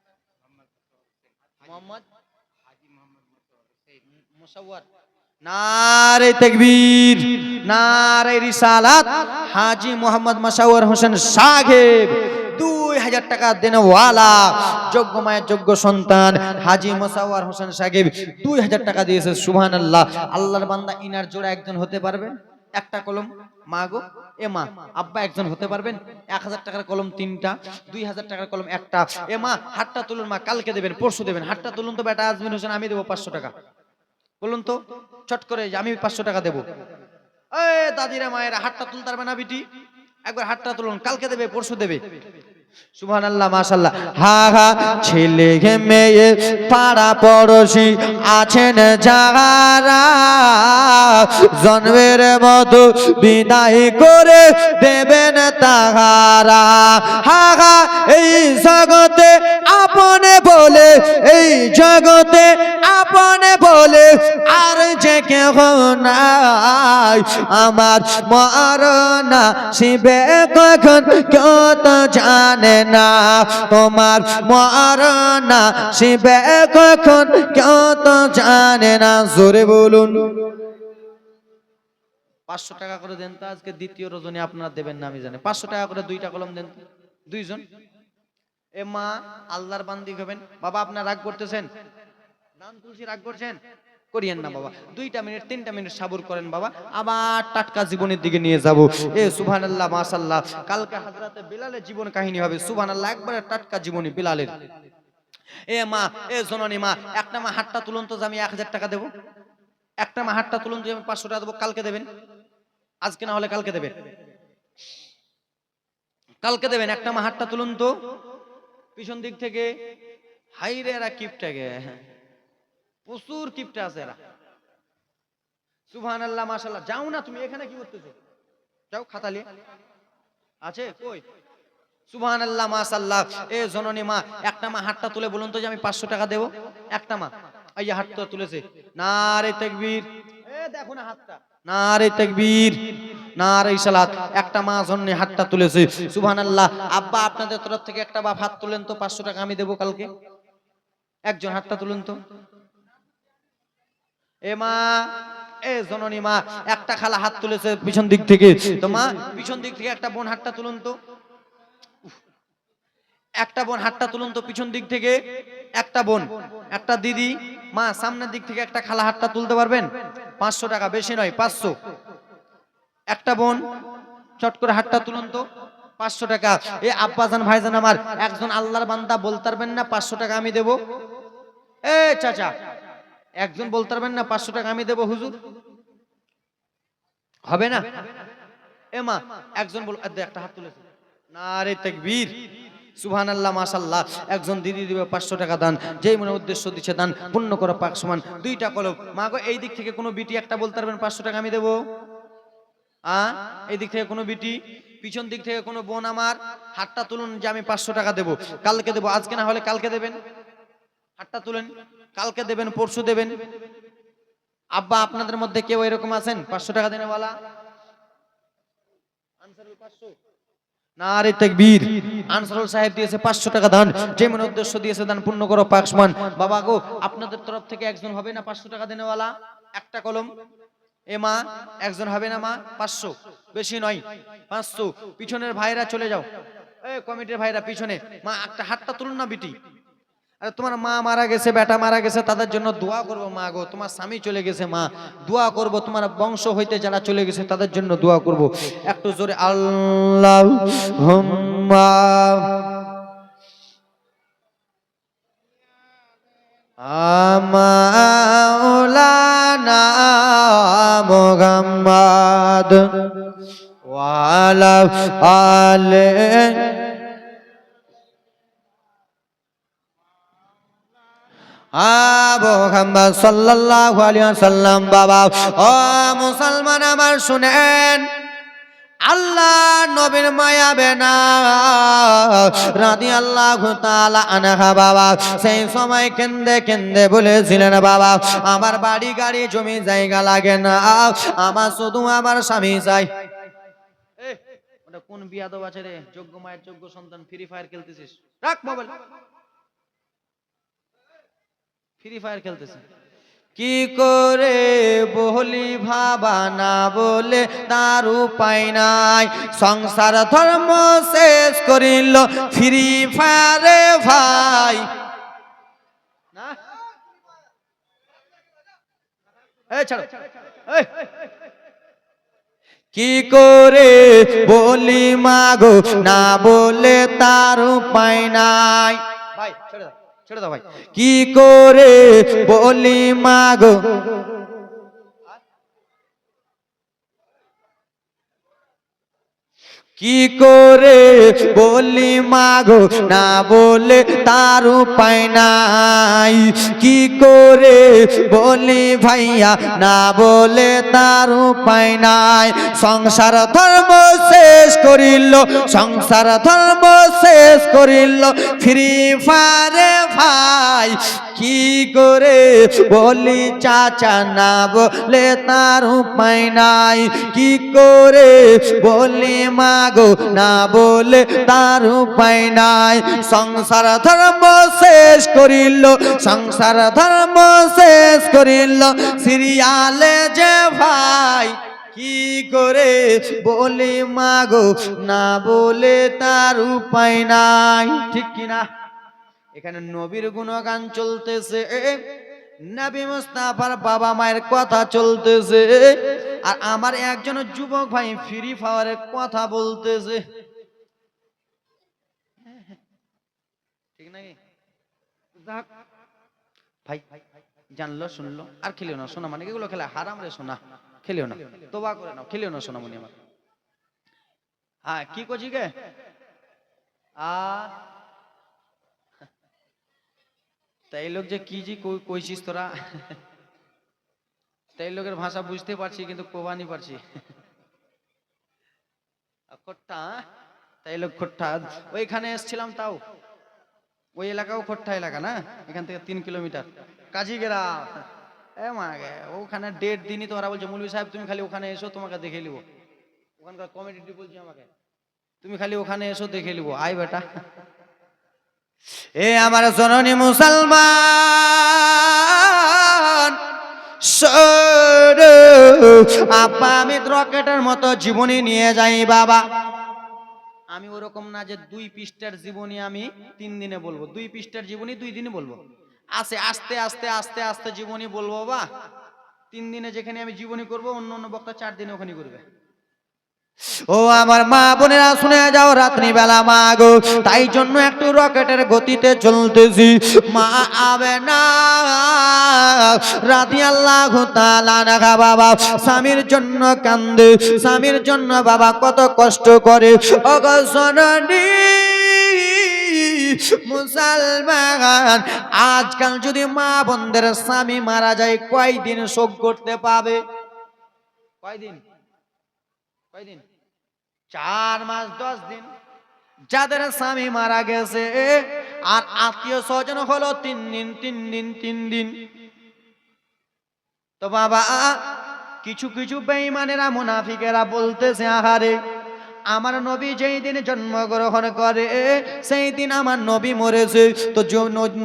মোহাম্মদ মুসাওয়ার। নারে তাকবীর, নারে রিসালাত। হাজী মোহাম্মদ মুসাওয়ার হোসেন সাহেব 2000 টাকা দেনওয়ালা, যোগ্য মায়ের যোগ্য সন্তান হাজী মুসাওয়ার হোসেন সাহেব 2000 টাকা দিয়েছে। সুবহানাল্লাহ। আল্লাহর বান্দা ইনার জোড়া একজন হতে পারবেন? একটা কলম মা গো, এ মা আব্বা একজন হতে পারবেন? 1000 টাকার কলম 3টা, 2000 টাকার কলম একটা। এ মা হাতটা তুলুন মা, কালকে দেবেন, পরশু দেবেন। হাতটা তুলুন তো বেটা আজমির হোসেন, আমি দেবো 500 টাকা। বলুন তো চট করে, আমি 500 টাকা দেবো। এই দাদিরা মায়েরা হাতটা তুলতে পারবে না বিটি? একবার হাতটা তুলুন, কালকে দেবে, পরশু দেবে। সুবহানাল্লাহ, মাশাআল্লাহ। হা হা, ছেলে মেয়ে পাড়া পড়োশি আছেন যাহারা, জন্মের মতো বিদায় করে দেবেন তাহারা। হা হা, এই জগতে আপনে বলে, এই জগতে আপনে বলে আর যে কেহ নাই। আমার মরনা শিবে কখন কেউ তো জানে না। তোমার মরনা শিবে কখন কেউ তো জানে না। জোরে বলুন। 500 টাকা করে দেন তো। আজকে দ্বিতীয় রজনী আপনারা দেবেন না আমি জানি। 500 টাকা করে 2টা কলম দেন তো, 2 জন। এ মা আল্লাহর বান্দি হবেন। বাবা আপনার রাগ করতেছেন? নাম তুলসী রাগ করছেন? করিয়েন না বাবা, 2টা মিনিট 3টা মিনিট সাবুর করেন বাবা, আবার টাটকা জীবনের দিকে নিয়ে যাব। এ সুবহানাল্লাহ, মাশাআল্লাহ। কালকে হযরতে বিলালের জীবন কাহিনী হবে। সুবহানাল্লাহ, একবারে টাটকা জীবনী বিলালের। এ মা, এ জননী মা, একটা মা হাতটা তুলুন তো, যে আমি 1000 টাকা দেবো। একটা মা হাতটা তুলুন, যে আমি 500 টাকা দেবো। কালকে দেবেন, আজকে না হলে কালকে দেবেন, কালকে দেবেন। একটা মা হাতটা তুলুন তো, পিছন দিক থেকে। হাইরে এরা কিপটাকে, প্রচুর কিপটা আছে এরা। সুবহানাল্লাহ, মাশাআল্লাহ। যাও না তুমি, এখানে কি করতেছো? যাও, খাতা নিয়ে আছে কই? সুবহানাল্লাহ, মাশাআল্লাহ। এ জননী মা, একটা মা হাতটা তুলে বলুন তো, যে আমি 500 টাকা দেবো। একটা মা, এই যে হাতটা তুলেছে। নারে তাকবীর। এ দেখো না হাতটা। নারে তাকবীর, নারে সালাত। একটা মা জন্য হাতটা তুলেছে, সুবহানাল্লাহ। আব্বা আপনাদের তরফ থেকে একটা বাপ হাত তুলেন তো, 500 টাকা আমি দেবো কালকে। একজন হাতটা তুলুন তো। এ মা, এ জননী মা, একটা খালা হাত তুলেছে পিছন দিক থেকে। তো মা, পিছন দিক থেকে একটা বোন হাতটা তুলুন তো। একটা বোন হাতটা তুলুন তো পিছন দিক থেকে। একটা বোন, একটা দিদি। মা, সামনের দিক থেকে একটা খালা হাতটা তুলতে পারবেন? 500 টাকা, বেশি নয়, 500। একটা বোন চট করে হাতটা তুলুন তো, 500 টাকা। এ আব্বাজান ভাইজান আমার, একজন আল্লাহর বান্দা বলতে পারবেন না 500 টাকা আমি দেব? এ চাচা, একজন বলতে পারবেন না 500 টাকা আমি দেব হুজুর? হবে না? এ মা, একজন বল, একটা হাত তুলেছে। নারে তাকবীর, সুবহানাল্লাহ, মাশাআল্লাহ। একজন দিদি দিবে 500 টাকা দান, যেই মনে উদ্দেশ্য দিচ্ছে দান পূর্ণ করা পাক সমান। দুইটা কলম। মা গো, এই দিক থেকে কোনো বিটি একটা বলতে পারবেন 500 টাকা আমি দেব? এই দিক থেকে কোনো বিটি, পিছন দিক থেকে কোনো বোন আমার হাতটা তুলুন যে আমি 500 টাকা দেব, কালকে দেব, আজকে না হলে কালকে দেবেন। হাতটা তুলেন, কালকে দেবেন, পরশু দেবেন। আব্বা, আপনাদের মধ্যে কেউ এরকম আছেন 500 টাকা দেনেওয়ালা? নারে তাকবীর। আনসারুল সাহেব দিয়েছে 500 টাকা দান, যে মনে উদ্দেশ্য দিয়েছে দান পূর্ণ করো পাক সমান। বাবা গো, আপনাদের তরফ থেকে একজন হবে না 500 টাকা দেনেওয়ালা? একটা কলম। এ মা, একজন হবে না মা? 500, বেশি নয়, 500। পিছনের ভাইরা চলে যাও, এই কমিটির ভাইরা পিছনে। মা, একটা হাতটা তুলুন না বিটি। আরে তোমার মা মারা গেছে, বেটা মারা গেছে, তাদের জন্য দোয়া করব মা গো। তোমার স্বামী চলে গেছে মা, দোয়া করব। তোমার বংশ হইতে যারা চলে গেছে তাদের জন্য দোয়া করব। একটু জোরে আল্লাহুম্মা মাওলানা মুহাম্মদ ওয়া আলা আলিহি মুহাম্মদ সাল্লাল্লাহু আলাইহি ওয়াসাল্লাম। বাবা ও মুসলমান আমার শুনেন, আল্লাহ নবীর মায়া বেনা রাদিয়াল্লাহু তাআলা আনহা বাবা সেই সময় কেন্দে কেন্দে বলেছিলেন, বাবা আমার বাড়ি গাড়ি জমি জায়গা লাগে না, আমার শুধু আমার স্বামী চাই। ওটা কোন বিয়াদব আছে রে? যোগ্য মায়ের যোগ্য সন্তান, ফ্রি ফায়ার খেলতেছিস? রাখ মোবাইল, ফ্রি ফায়ার খেলতেছিস। কি করে বলি ভাবা না বলে তার উপায় নাই, সংসার ধর্ম শেষ করিল ফ্রি ফায়ারে ভাই। না এই ছাড়ো, এই কি করে বলি মাগো না বলে তার উপায় নাই। ভাই ছেড়ে দাও, ছেড়ে দাও ভাই। কি করে বলি মাগো, কি করে বলি মাগো না বলে তার উপায় নাই, কি করে বলি ভাইয়া না বলে তার উপায় নাই, সংসার ধর্ম শেষ করিল, সংসার ধর্ম শেষ করিল ফ্রি ফায়ারে ভাই। কি করে বলি চাচা না বলে তার উপায় নাই, কি করে বলি মাগো না বলে তার উপায় নাই, সংসার ধর্ম শেষ করিল, সংসার ধর্ম শেষ করিল সিরিয়ালে যে ভাই। কি করে বলি মাগো না বলে তার উপায় নাই। ঠিক কিনা? এখানে নবীর গুণগান চলতেছে, নবী মুস্তাফার বাবা মায়ের কথা চলতেছে, আর আমার একজন যুবক ভাই ফ্রি ফায়ারের কথা বলতেছে। ঠিক নাকি ভাই? জানলো শুনলো আর খেলিও না, শোনা মানে এগুলো খেলা হারাম রে, শোনা খেলিও না, তোবা করে নাও, খেলিও না শোনা মনি আমার। হ্যাঁ কি করছি গে তাই লোক যে কি জি কইছিস তোরা, তাই লোকের ভাষা বুঝতে পারছি কিন্তু কোবানি পারছি। খোট্টা, তাই লোক খোট্টা। ওইখানে এসছিলাম, তাও ওই এলাকাও খোট্টা এলাকা না, এখান থেকে 3 কিলোমিটার কাজীগেরাম। এ মা গে, ওখানে 1.5 দিনই তো ওরা বলছে মৌলভী সাহেব তুমি খালি ওখানে এসো তোমাকে দেখে নিব। ওখানকার কমিটি বলছি আমাকে, তুমি খালি ওখানে এসো দেখে নিবো, আয় বেটা। এ আমার জননী মুসলমান, আব্বা আমি রকেটের মতো জীবনী নিয়ে যাই বাবা। আমি ওরকম না যে 2 পৃষ্ঠার জীবনী আমি 3 দিনে বলবো, 2 পৃষ্ঠার জীবনী 2 দিনে বলবো। আস্তে আস্তে আস্তে আস্তে আস্তে জীবনী বলবো বাবা। 3 দিনে যেখানে আমি জীবনী করব, অন্য অন্য বক্তা 4 দিনে ওখানে করবে। ও আমার মা বোনেরা শুনে যাও, রাত্রি বেলা মা গো, তাই জন্য একটু রকেটের গতিতে চলতেছি। মা আবে না রাদিয়াল্লাহু তাআলা আনহা বাবা স্বামীর জন্য কান্দে, স্বামীর জন্য বাবা কত কষ্ট করে। ওগো জননী মুসলমান, আজকাল যদি মা বোনদের স্বামী মারা যায়, কয়দিন শোক করতে পাবে? কয়দিন? 4 মাস 10 দিন। যাদের স্বামী মারা গেছে আর আত্মীয় স্বজন হলো 3 দিন 3 দিন। তো বাবা কিছু কিছু বেঈমানেরা মুনাফিকেরা বলতেছে, আহারে আমার নবী যেই দিন জন্মগ্রহণ করে সেই দিন আমার নবী মরেছে। তো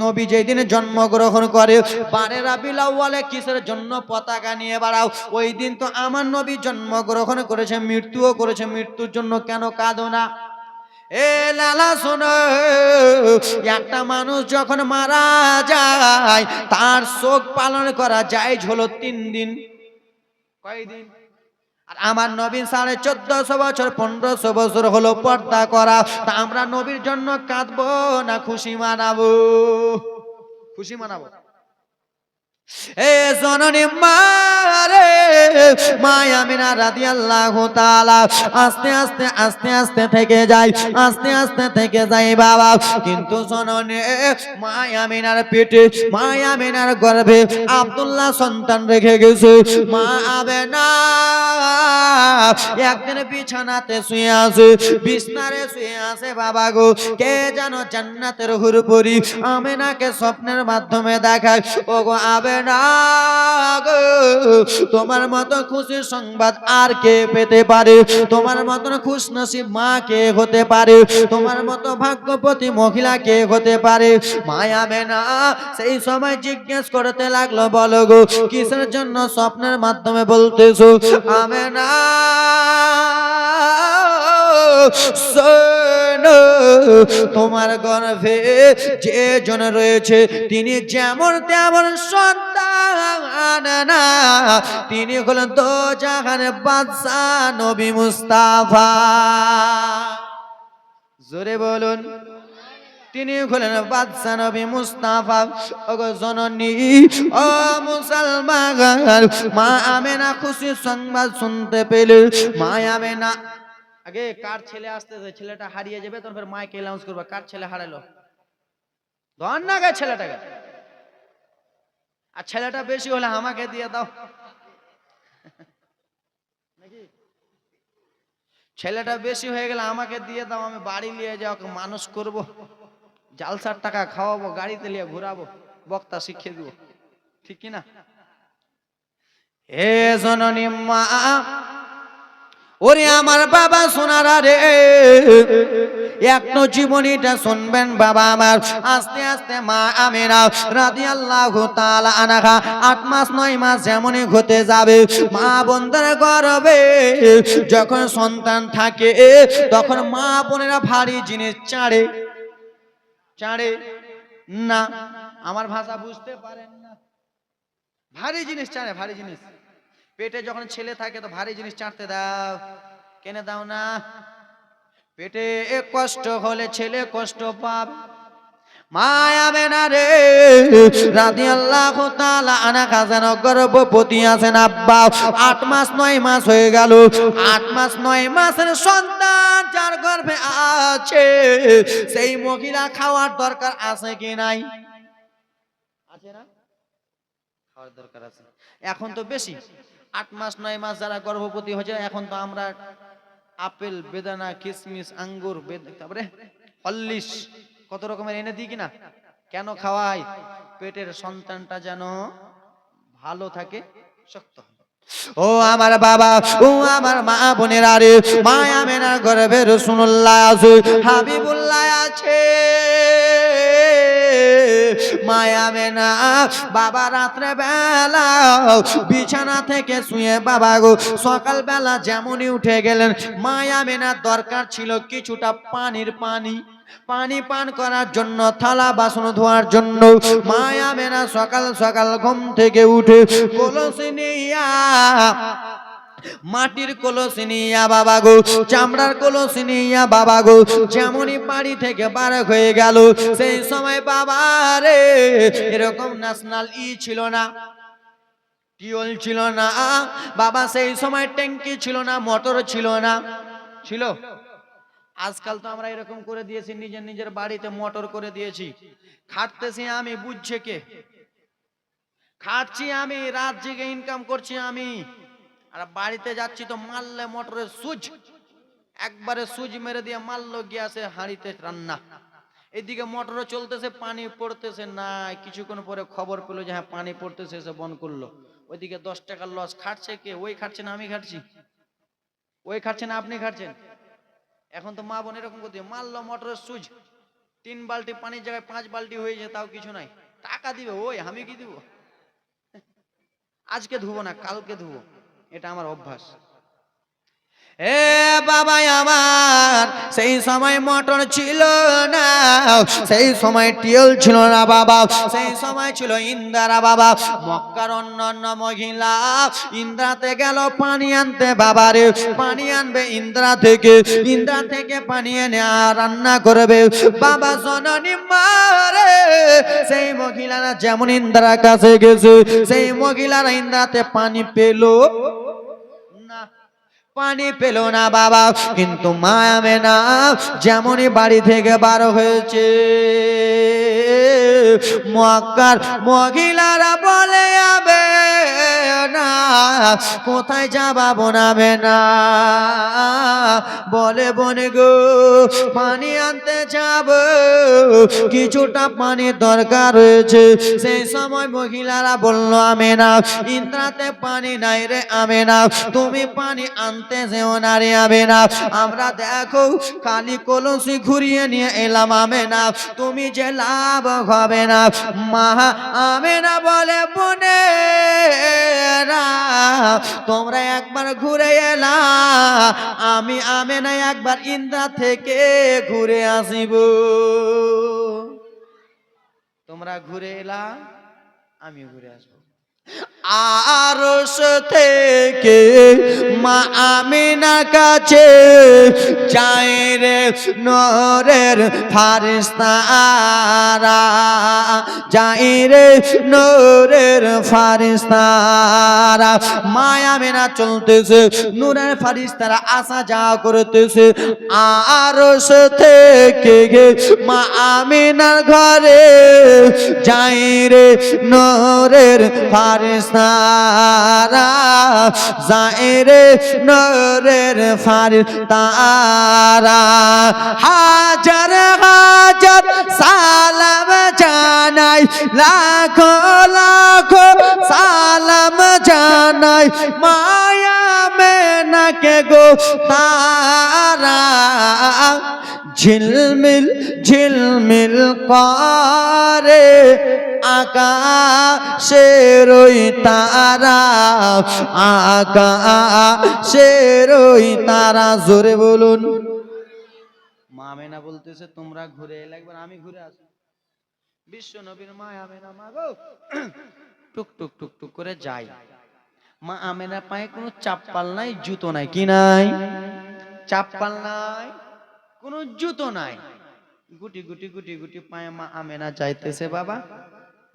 নবী যেই দিন জন্মগ্রহণ করে 12 রাবিউল আউয়ালে কিসের জন্য পতাকা নিয়ে বেড়াও? ওই দিন তো আমার নবী জন্মগ্রহণ করেছে, মৃত্যুও করেছে, মৃত্যুর জন্য কেন কাঁদো না? এ লালা শোনো, একটা মানুষ যখন মারা যায় তার শোক পালন করা জায়েজ হলো 3 দিন। কয়দিন? আর আমার নবী 1450 বছর 1500 বছর হলো পর্দা করা, তা আমরা নবীর জন্য কাঁদবো না খুশি মানাবো? খুশি মানাবো। এ জননী মা রে, মা আমিনা রাদিয়াল্লাহু তাআলা আস্তে আস্তে আস্তে আস্তে থেকে যায়, আস্তে আস্তে থেকে যায় বাবা। কিন্তু জননী মা আমিনার পেটে, মা আমিনার গর্ভে আব্দুল্লাহ সন্তান রেখে গেছে। মা আমেনা একদিন বিছানাতে শুয়ে আছে, বিছনারে শুয়ে আছে বাবা গো, কে যেন জান্নাতের হুর পরি আমেনাকে স্বপ্নের মাধ্যমে দেখায়। ও গো আমেনা গো, তোমার মতো খুশি সংবাদ আর কে পেতে পারে? তোমার মতন খুশনসিব মা কে হতে পারে? তোমার মতো ভাগ্যবতী মহিলা কে হতে পারে? মা আমেনা সেই সময় জিজ্ঞেস করতে লাগলো, বলো গো কিসের জন্য স্বপ্নের মাধ্যমে বলতেছো? আমেনা শোনো, তোমার গর্ভে যে জন রয়েছে তিনি যেমন তেমন সন্তান না, তিনি হলেন তো জাহানের বাদশা নবী মুস্তাফা। জোরে বলুন, তিনি হলেন বাদশা নবী মুস্তাফা। ওগো জননী ও মুসলমান, মা আমেনা খুশি সংবাদ শুনতে পেলে, মা আমেনা আগে কার ছেলে আসতেছে, ছেলেটা হারিয়ে যাবে, তারপর মাইকে অ্যানাউন্স করবে কার ছেলে হারালো। ধর না গে ছেলেটাকে, আর ছেলেটা বেশি হলে আমাকে দিয়ে দাও নাকি? ছেলেটা বেশি হয়ে গেলে আমাকে দিয়ে দাও, আমি বাড়ি নিয়ে যাও, মানুষ করব, জালসার টাকা খাওয়াবো, গাড়িতে নিয়ে ঘুরাবো, বক্তা শিখিয়ে দিব, ঠিক কিনা? হে জননী মা, ওরে আমার বাবা সোনারা রে, একটু জীবনীটা শুনবেন বাবা আমার। আস্তে আস্তে মা আমেনা রাদিয়াল্লাহু তাআলা আনহা 8 মাস 9 মাস যেমনই হতে যাবে, মা বোনদের গর্ভে যখন সন্তান থাকে তখন মা বোনেরা ভারী জিনিস চাড়ে। চাড়ে না? আমার ভাষা বুঝতে পারেন না? ভারী জিনিস চাড়ে, ভারী জিনিস। পেটে যখন ছেলে থাকে তো ভারী জিনিস চাটতে দাও, কেনে দাও না? পেটে কষ্ট হলে ছেলে কষ্ট পাবে। মা আমেনা রে রাদিয়াল্লাহু তাআলা আনহা যেন গর্ভবতী আছেন আব্বা। 8 মাস 9 মাস হয়ে গেল, 8 মাস 9 মাসের সন্তান যার গর্ভে আছে সেই মহিলা খাওয়ার দরকার আছে কি নাই? আছে না? খাওয়ার দরকার আছে। এখন তো বেশি 8 মাস 9 মাস যারা গর্ভবতী হয়েছে, এখন তো আমরা আপেল বেদানা কিশমিশ আঙ্গুর তারপরে হরলিক্স কত রকমের এনে দিই কিনা? কেন খাওয়াই? পেটের সন্তানটা যেন ভালো থাকে, শক্ত হয়। ও আমার বাবা, ও আমার মা বোনেরা রে, মা আমেনার গর্ভে রাসূলুল্লাহ আছে, হাবিবুল্লাহ আছে। মা আমেনা বাবা রাত্রে বেলা বিছানা থেকে শুয়ে বাবা গো সকাল বেলা যেমনই উঠে গেলেন, মা আমেনার দরকার ছিল কিছুটা পানি পান করার জন্য, থালা বাসন ধোয়ার জন্য। মা আমেনা সকাল সকাল ঘুম থেকে উঠে কলসি নিয়া, মাটির কলসি নিয়া বাবা গো, চামড়ার কলসি নিয়া বাবা গো যেমনই বাড়ি থেকে বার হয়ে গেল, সেই সময় বাবা রে এরকম ন্যাশনাল ছিল না, টিউল ছিল না বাবা, সেই সময় ট্যাঙ্কি ছিল না, মোটর ছিল না। ছিল? আজকাল তো আমরা এরকম করে দিয়েছি, নিজের নিজের বাড়িতে মোটর করে দিয়েছি। খাটতেছি আমি, বুঝছে কে? খাটছি আমি, রাত জেগে ইনকাম করছি আমি, আর বাড়িতে যাচ্ছি তো মারলে মোটরের সুইচ, একবারে সুইচ মেরে দিয়ে মারলো, গ্যাসে হাঁড়িতে রান্না। এদিকে মোটরও চলতেছে, পানি পড়তেছে না। কিছুক্ষণ পরে খবর পেলো যে হ্যাঁ পানি পড়তেছে, এসে বন্ধ করলো। ওইদিকে 10 টাকার লস। খাটছে কে? ওই খাটছে না আমি খাটছি? ওই খাটছে না আপনি খাটছেন? এখন তো মা বোন এরকম করতে, মারলো মোটরের সুইচ, 3 বালতি পানির জায়গায় 5 বালতি হয়েছে, তাও কিছু নাই। টাকা দিবে ওই, আমি কি দিব? আজকে ধুবো না, কালকে ধুবো, এটা আমার অভ্যাস। এ বাবা আমার, সেই সময় মোটর ছিল না, সেই সময় টিউল ছিল না বাবা, সেই সময় ছিল ইন্দ্রা বাবা। মক্কার অন্যান্য মহিলা ইন্দ্রাতে গেল পানি আনতে বাবা রে, পানি আনবে ইন্দ্রা থেকে পানি এনে রান্না করবে বাবা। জননী মারে সেই মহিলারা যেমন ইন্দ্রার কাছে গেছে, সেই মহিলারা ইন্দ্রাতে পানি পেলো না, পানি পেল না বাবা। কিন্তু মা আমেনা যেমনই বাড়ি থেকে বার হয়েছে, মক্কার মহিলারা বলে আবে না, কোথায় যাবা বোনাবে না? বলে বনে গো পানি আনতে যাব, কিছুটা পানি দরকার রয়েছে। সেই সময় মহিলারা বলল আমেনা, ইন্দ্রাতে পানি নাই রে আমেনা, তুমি পানি আনতে যেও না রে আমেনা। আমরা দেখো খালি কলসি ঘুরিয়ে নিয়ে এলাম আমেনা, তুমি যে লাভ হবে না। মা আমেনা বলে বনে তোমরা একবার ঘুরে এলা, আমি আমেনা একবার ইন্দ্রা থেকে ঘুরে আসিব। তোমরা ঘুরে এলা, আমি ঘুরে আসবো। আরশ থেকে মা আমিনার কাছে যায় রে নূরের ফারিস্তারা, যায় রে নূরের ফারিস্তারা। মা আমিনা চলতেছে, নূরের ফারিস্তারা আসা যাওয়া করতেছে। আরশ থেকে মা আমিনার ঘরে যায় রে নূরের ফারিস্তারা, যায় রে নূরের ফারিস্তারা। হাজার হাজার সালাম জানাই, লাখো লাখো সালাম জানাই মায়া মেনাকে গো তারা। ঝিলমিল ঝিলমিল করে আকাশের ওই তারা, আকাশের ওই তারা। জোরে বলুন। মা আমেনা বলতেছে তোমরা ঘুরে এলে, একবার আমি ঘুরে আসি। বিশ্ব নবীর মা আমেনা মা গো টুক টুক টুক টুক করে যাই। মা আমেনা পায়ে কোনো চাপ্পাল নাই, জুতো নাই। কি নাই? চাপ্পাল নাই, কোনো জুতো নাই। গুটি গুটি গুটি গুটি পায়ে মা আমেনা যাইতেছে বাবা।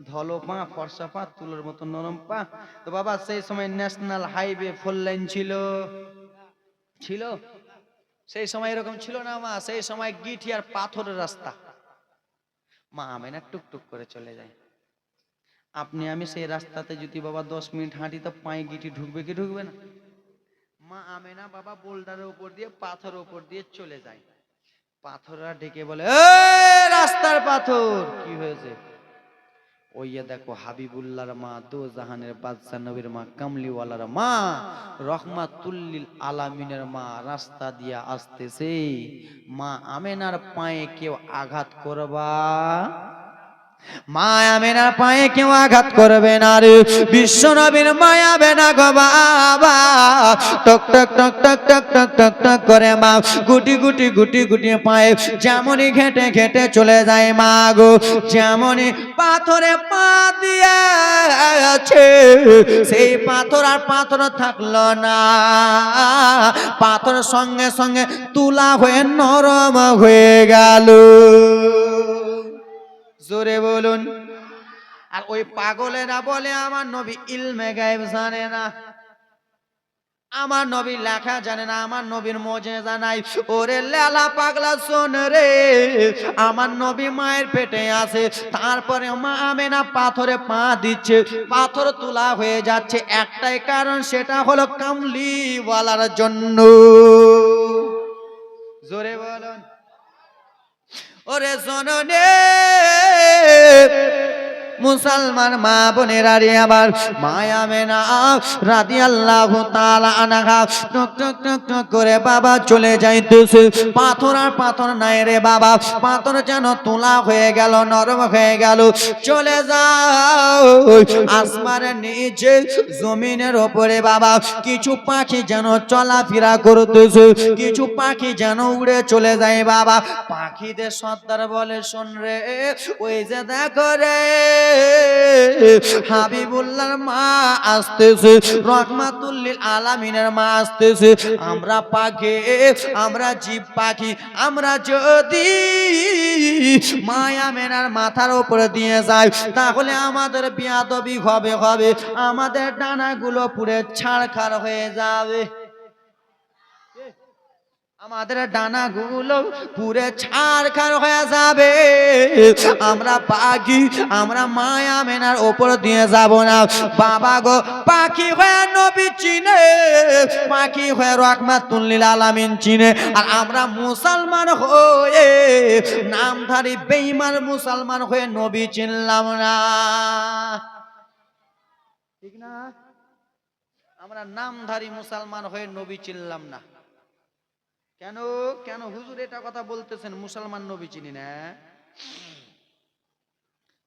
ধলো পা, ফর্সা পা, তুলোর মতো নরম পা। তো বাবা সেই সময় ন্যাশনাল হাইওয়ে 4 লাইন ছিল? ছিল? সেই সময় এরকম ছিল না মা, সেই সময় গিঠি আর পাথরের রাস্তা। মা আমেনা টুকটুক করে চলে যায়। আপনি আমি সেই রাস্তাতে যদি বাবা 10 মিনিট হাঁটি তো পায়ে গিঠি ঢুকবে কি ঢুকবে না? মা আমেনা বাবা বোল্ডারের উপর দিয়ে, পাথরের উপর দিয়ে চলে যায়। পাথররা ডেকে বলে, এ রাস্তার পাথর, কি হয়েছে? ওই দেখো হাবিবুল্লাহর মা, দো জাহানের বাদশা নবীর মা, কামলিওয়ালার মা, রহমাতুল্লিল আলামিনের মা রাস্তা দিয়া আসতেছে। মা আমেনার পায়ে কেউ আঘাত করবা, মা আমেনার পায়ে কেউ আঘাত করবে না রে। বিশ্ব নবীর মায়া বেনা গো বাবা, টক টক টক টক টক টক টক টক করে মা গুটি গুটি গুটি গুটি পায়ে যেমনই ঘেটে ঘেটে চলে যায় মা গো। যেমনই পাথরে পা দিয়েছে, সেই পাথর আর পাথর থাকলো না, পাথর সঙ্গে সঙ্গে তুলা হয়ে নরম হয়ে গেল। জোরে বলুন। আর ওই পাগলেরা বলে আমার নবী ইলমে গায়েব জানে না, আমার নবী লেখা জানে না, আমার নবীর মুজিজা নাই। ওরে লেলা পাগলা শোন রে, আমার নবী মায়ের পেটে আছে, তারপরে মা আমেনা পাথরে পা দিচ্ছে, পাথর তোলা হয়ে যাচ্ছে, একটাই কারণ, সেটা হলো কামলিওয়ালার জন্য। জোরে বলুন। ওরে জননে মুসলমান মা বোনেরা রে আমার, মা আমেনা রাদিয়াল্লাহু তাআলা আনহা টক টক টক টক করে বাবা চলে যাইতেছে। পাথর আর পাথর নাই রে বাবা, পাথর যেন তোলা হয়ে গেল, নরম হয়ে গেল। চলে যাও আসমানের নিচে, জমিনের উপরে বাবা কিছু পাখি যেন চলাফেরা করতেছে, কিছু পাখি যেন উড়ে চলে যায় বাবা। পাখিদের সর্দার বলে শোন রে, ওই যে দেখো রে হাবিবুল্লাহর মা আসতেছে, রহমাতুল্লিল আলামিনের মা আসতেছে। আমরা পাখি, আমরা জীব পাখি, আমরা যদি মা আমেনার মাথার উপরে দিয়ে যাই, তাহলে আমাদের বিয়াদবি হবে, আমাদের ডানাগুলো পুড়ে ছারখার হয়ে যাবে, আমাদের ডানাগুলো পুরে ছারখার হয়ে যাবে। আমরা পাখি, আমরা মা আমেনার ওপর দিয়ে যাব না বাবা গো। পাখি হয়ে নবী চিনে, পাখি হয়ে রহমাতুল্লিল আলামিন চিনে, আর আমরা মুসলমান হয়ে নামধারী বেঈমান মুসলমান হয়ে নবী চিনলাম না, ঠিক না? আমরা নামধারী মুসলমান হয়ে নবী চিনলাম না। কেন কেন হুজুর এটা কথা বলতেছেন, মুসলমান নবী চিনি না?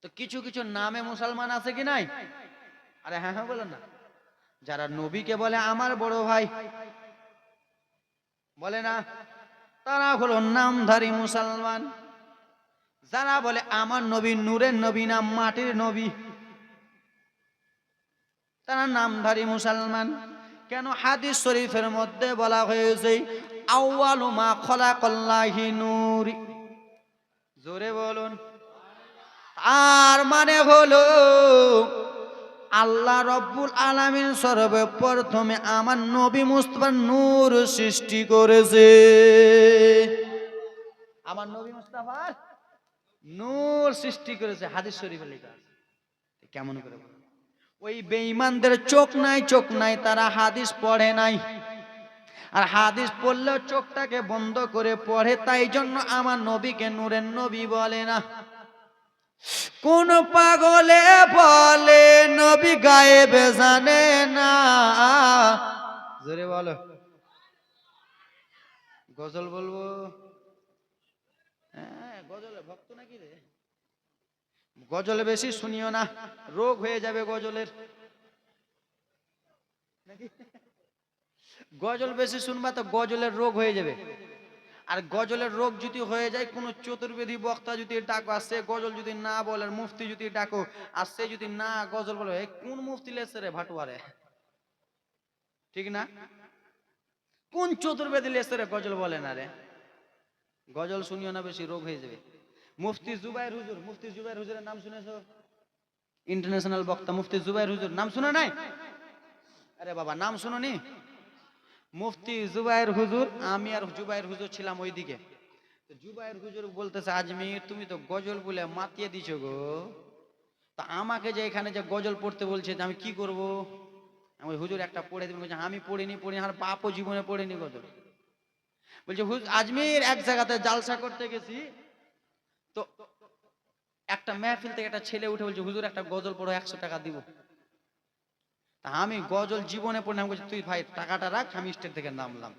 তো কিছু কিছু নামে মুসলমান আছে কি নাই? আরে হ্যাঁ হ্যাঁ বলেন না। যারা নবীকে বলে আমার বড় ভাই, বলে না, তারা হলো নামধারী মুসলমান। যারা বলে আমার নবী নূরের নবী না মাটির নবী, তারা নামধারী মুসলমান। কেন? হাদিস শরীফের মধ্যে বলা হয়েছে আউয়ালু মা খলাকাল্লাহি নূর। জোরে বলুন। তার মানে হলো আল্লাহ রব্বুল আলামিন সর্বপ্রথমে আমার নবী মুস্তাফার নূর সৃষ্টি করেছে, আমার নবী মুস্তাফার নূর সৃষ্টি করেছে, হাদিস শরীফে লেখা আছে। কেমন করে? ওই বেঈমানদের চোখ নাই, তারা হাদিস পড়ে নাই, আর হাদিস পড়লেও চোখটাকে বন্ধ করে পড়ে, তাই জন্য আমার নবীকে নূরের নবী বলে না। কোন পাগলে বলে নবী গায়েব জানে না? জোরে বলো। গজল বলবো? হ্যাঁ, গজলের ভক্ত নাকি রে? গজলে বেশি শুনিও না, রোগ হয়ে যাবে গজলের। গজল বেশি শুনবা তো গজলের রোগ হয়ে যাবে। আর গজলের রোগ যদি হয়ে যায়, কোন চতুর্বেদী বক্তা যদি ডাকো, আসছে গজল যদি না বলে, মুফতি যদি ডাকো, আসছে যদি না গজল বলে, কোন মুফতি লেছে রে ভাটুয়ারে, ঠিক না? কোন চতুর্বেদী লেছে রে গজল বলে না রে? গজল শুনিও না, বেশি রোগ হয়ে যাবে। মুফতি জুবাইর হুজুর, মুফতি জুবাইর হুজুরের নাম শুনেছো? ইন্টারন্যাশনাল বক্তা মুফতি জুবাইর হুজুর, নাম শুনে নাই? আরে বাবা, নাম শুনোনি? মুফতি জুবাইর হুজুর, আমি আর জুবাইর হুজুর ছিলাম ওইদিকে। জুবাইর হুজুর বলতেছে, আজমির তুমি তো গজল বলে মাতিয়ে দিছো গো, তা আমাকে যে এখানে যে গজল পড়তে বলছে, আমি কি করব? আমি হুজুর একটা পড়ে দিবেন? বলছে আমি পড়িনি, আর বাপও জীবনে পড়িনি গজল। বলছে আজমির এক জায়গাতে জালসা করতে গেছি, তো একটা মেহফিল থেকে একটা ছেলে উঠে বলছে হুজুর একটা গজল পড়ো 100 টাকা দিব। আমি গজল জীবনে পড়ে আমি বলছি তুই ভাই টাকাটা রাখ, আমি স্টেজ থেকে নামলাম।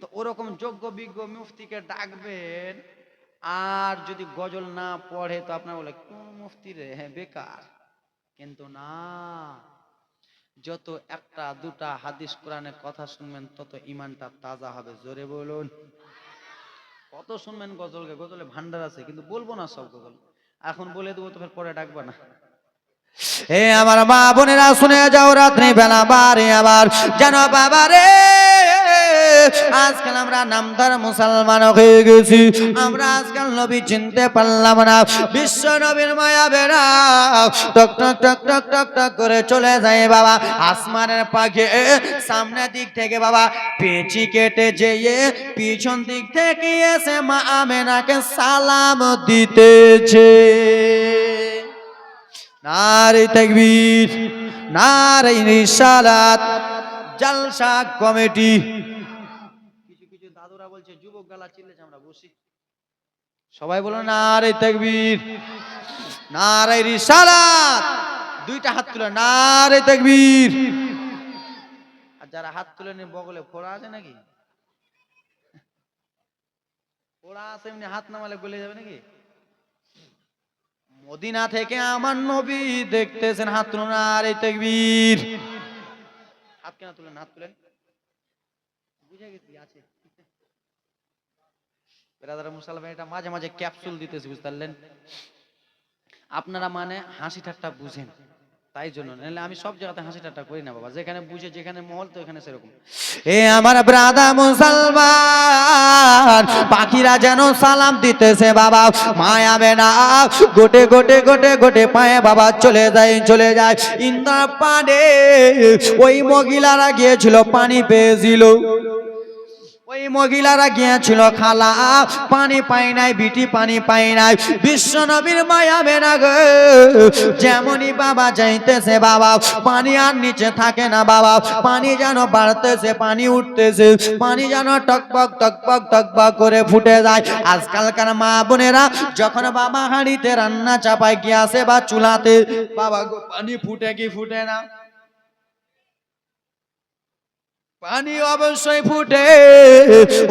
তো ওরকম যোগ্য বিজ্ঞ মুফতিকে ডাকবেন, আর যদি গজল না পড়ে তো আপনার বলে কোন মুফতি রে, হ্যাঁ বেকার। কিন্তু না, যত একটা দুটা হাদিস কোরআনের কথা শুনবেন তত ইমানটা তাজা হবে। জোরে বলুন। কত শুনবেন গজলকে, গজলে ভান্ডার আছে, কিন্তু বলবো না সব গজল, এখন বলে দেবো তো পরে ডাকবা না। এ আমার মা বোনেরা শুনে যাও, রাত্রি বেলা বারে আবার জানো বাবা রে, আজকাল আমরা নামদার মুসলমান হয়ে গেছি, আমরা আজকাল নবী চিনতে পারলাম না। বিশ্ব নবীর মায়া বেড়া টক টক টক টক টক টক করে চলে যায় বাবা আসমানের পাখি, সামনের দিক থেকে বাবা পেঁচি কেটে যেয়ে পিছন দিক থেকে এসে মা আমেনাকে সালাম দিতেছে। নারে তাকবীর, নারে রিসালাত, জলসা কমিটি। কিছু কিছু দাদুরা বলছে যুবক গালা চিল্লেছে, আমরা বসি। সবাই বলো নারে তাকবীর, নারে রিসালাত। দুইটা হাত তুলে নারে তাকবীর। আর যারা হাত তুলে নিয়ে বগলে ফোড়া আছে নাকি? ফোড়া আছে, এমনি হাত নামালে গলে যাবে নাকি? মদিনা থেকে আমার নবী দেখতেছেন, হাত তুলুন নারে তাকবীর। হাত কেন তুলেন? হাত তুলেন, বুঝে গেছি আছে। বেরাদার মুসলমান, এটা মাঝে মাঝে ক্যাপসুল দিতেছি, বুঝতে পারলেন? আপনারা মানে হাসি ঠাট্টা বুঝেন, তাই জন্য, নাহলে আমি সব জায়গাতে হাসি ঠাট্টা করি না বাবা, যেখানে বুঝে যেখানে মহল তো এখানে সেরকম। এ আমার ব্রাদার মুসলমান, পাখিরা যেন সালাম দিতেছে বাবা, মায়া বেনা গোটে গোটে গোটে গোটে পায়ে বাবা চলে যায় চলে যায়। ইন্দ্র পানে ওই মহিলারা গিয়েছিল, পানি পেয়েছিল, ওই মহিলারা গিয়েছিল খালা, পানি পাই নাই, বিটি পানি পাই নাই। বিশ্ব নবীর মায়া বেনা গো, যেমনই বাবা যাইতেছে বাবা, পানি আর নিচে থাকে না বাবা, পানি যেন বাড়তেছে, পানি উঠতেছে, পানি যেন টকবক টকবক টকবক করে ফুটে যায়। আজকালকার মা বোনেরা যখন বাবা হাঁড়িতে রান্না চাপায় গ্যাসে বা চুলাতে, বাবা গো পানি ফুটে কি ফুটে না? পানি অবশ্যই ফুটে,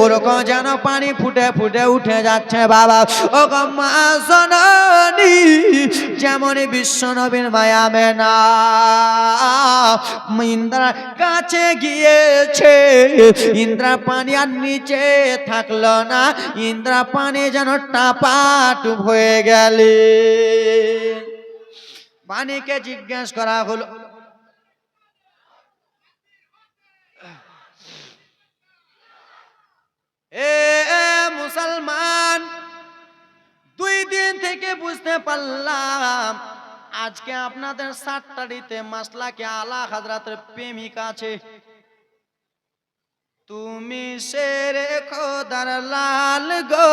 ওরকম যেন পানি ফুটে ফুটে উঠে যাচ্ছে বাবা। ও গো মা জননী, যেমন বিশ্ব নবীর মায়া বেনা ইন্দ্রার কাছে গিয়েছে, ইন্দ্রা পানি আর নিচে থাকলো না, ইন্দ্রা পানি যেন টাপাটুপ হয়ে গেলে। পানিকে জিজ্ঞেস করা হলো, এ মুসলমান, 2 দিন থেকে বুঝতে পারলাম আজকে আপনাদের সাতটাড়িতে মাসলাকে আলা হাজরাতের প্রেমিক আছে। তুমি শেরে খোদার লাল গো,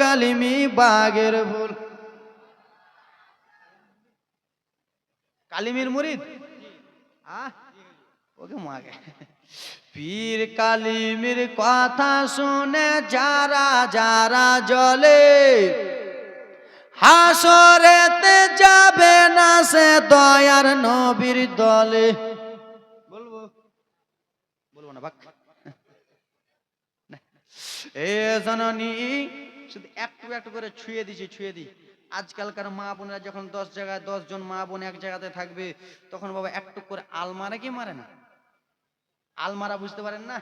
কালিমি বাগের ভুল। কালিমির মুরিদ, ওকে মাগে। পীর কালিমির কথা শুনে যারা যারা জ্বলে, হাসরেতে যাবে না সে দয়ার নবীর দলে। বলবো বলবো না বাক। এ জননী, শুধু একটু একটু করে ছুঁয়ে দিছি, ছুঁয়ে দিই। আজকালকার মা বোনেরা যখন 10 জায়গায় 10 জন মা বোন এক জায়গাতে থাকবে, তখন বাবা একটু করে আলমারে কি মারে না? আলমারা বুঝতে পারেন না?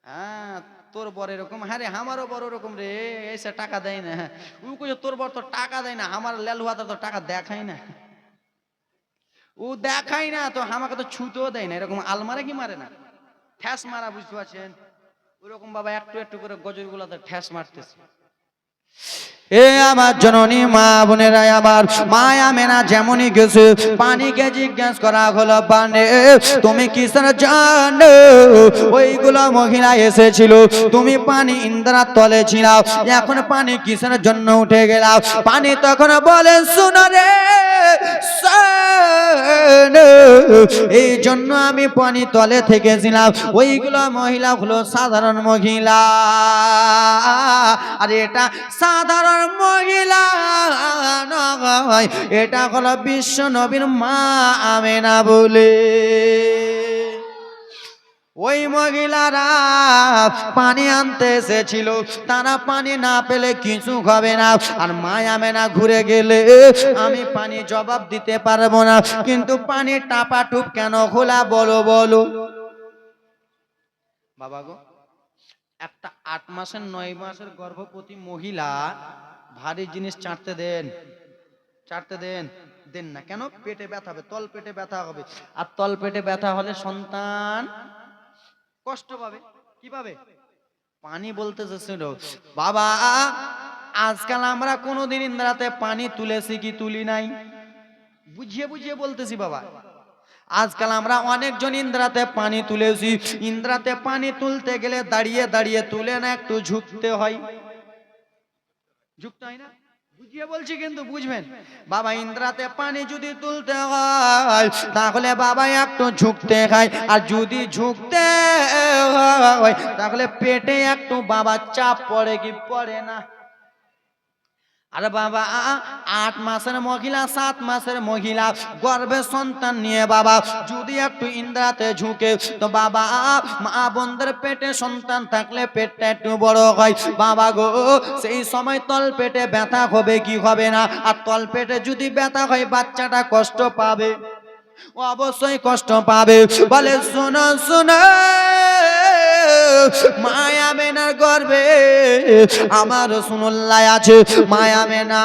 হ্যাঁ, তোর বর এরকম, হ্যাঁ রে আমারও বড় এরকম রে, এসে টাকা দেয় না। ও কইছে তোর বর তো টাকা দেয় না, আমার লেলুয়াতে তো টাকা দেখাই না, ও দেখাই না তো আমাকে তো ছুতেও দেয় না। এরকম আলমারা কি মারে না, ঠ্যাস মারা, বুঝতে পারছেন? ওরকম বাবা একটু একটু করে গজর গুলাতে ঠ্যাস মারতেছে। এ আমার জননী মা বোনেরা, আমার মায়া মেনা যেমনই গেছে, পানিকে জিজ্ঞাসা করা হলো, পানি তুমি কিসের জানো? ওইগুলো মহিলা এসেছিল, তুমি পানি ইন্দ্রার তলে ছিলাও, এখন পানি কিসের জন্য উঠে গেলাও? পানি তখন বলেন শুনো রে, এই জন্য আমি পানি তলে থেকেছিলাম। ওইগুলো মহিলা হলো সাধারণ মহিলা, আর এটা সাধারণ মহিলা নয়, এটা হলো বিশ্ব নবীর মা আমেনা বলে। ওই মহিলারা পানি আনতে এসেছিল, তারা পানি না পেলে কিছু হবে না। আর মা আমেনা ঘুরে গেলে আমি পানি জবাব দিতে পারবো না, কিন্তু পানি টাপাটুপ কেন খোলা বলো বলো। বাবা গো, একটা 8 মাসের 9 মাসের গর্ভবতী মহিলা ভারী জিনিস চাটতে দেন? চাটতে দেন? দেন না কেন? পেটে ব্যথা হবে, তল পেটে ব্যথা হবে। আর তল পেটে ব্যথা হলে সন্তান কষ্ট পাবে। কি পাবে? পানি বলতেছে শুনো বাবা, আজকাল আমরা কোনোদিন ইন্দ্রাতে পানি তুলেছি কি তুলি নাই? বুঝিয়ে বুঝিয়ে বলতেছি বাবা, আজকাল আমরা অনেকজন ইন্দ্রাতে পানি তুলেছি। ইন্দ্রাতে পানি তুলতে গেলে দাঁড়িয়ে দাঁড়িয়ে তুলে না, একটু ঝুঁকতে হয়। ঝুঁকতে হয় না? বুঝিয়ে বলছি কিন্তু বুঝবেন বাবা। ইন্দ্রাতে পানি যদি তুলতে হয় তাহলে বাবা একটু ঝুঁকতে হয়। আর যদি ঝুঁকতে হয় তাহলে পেটে একটু বাবা চাপ পড়ে কি পড়ে না? আরে বাবা, 8 মাসের মহিলা 7 মাসের মহিলা গর্ভে সন্তান নিয়ে বাবা যদি একটু ইন্দ্রাতে ঝুঁকে তো বাবা, মা বোনদের পেটে সন্তান থাকলে পেটটা একটু বড় হয় বাবা গো। সেই সময় তল পেটে ব্যথা হবে কি হবে না? আর তল পেটে যদি ব্যথা হয় বাচ্চাটা কষ্ট পাবে, অবশ্যই কষ্ট পাবে। বলে শোনো শোনো, মায়া মেনার গর্ভে আমার রাসূলুল্লাহ আছে। মায়া মেনা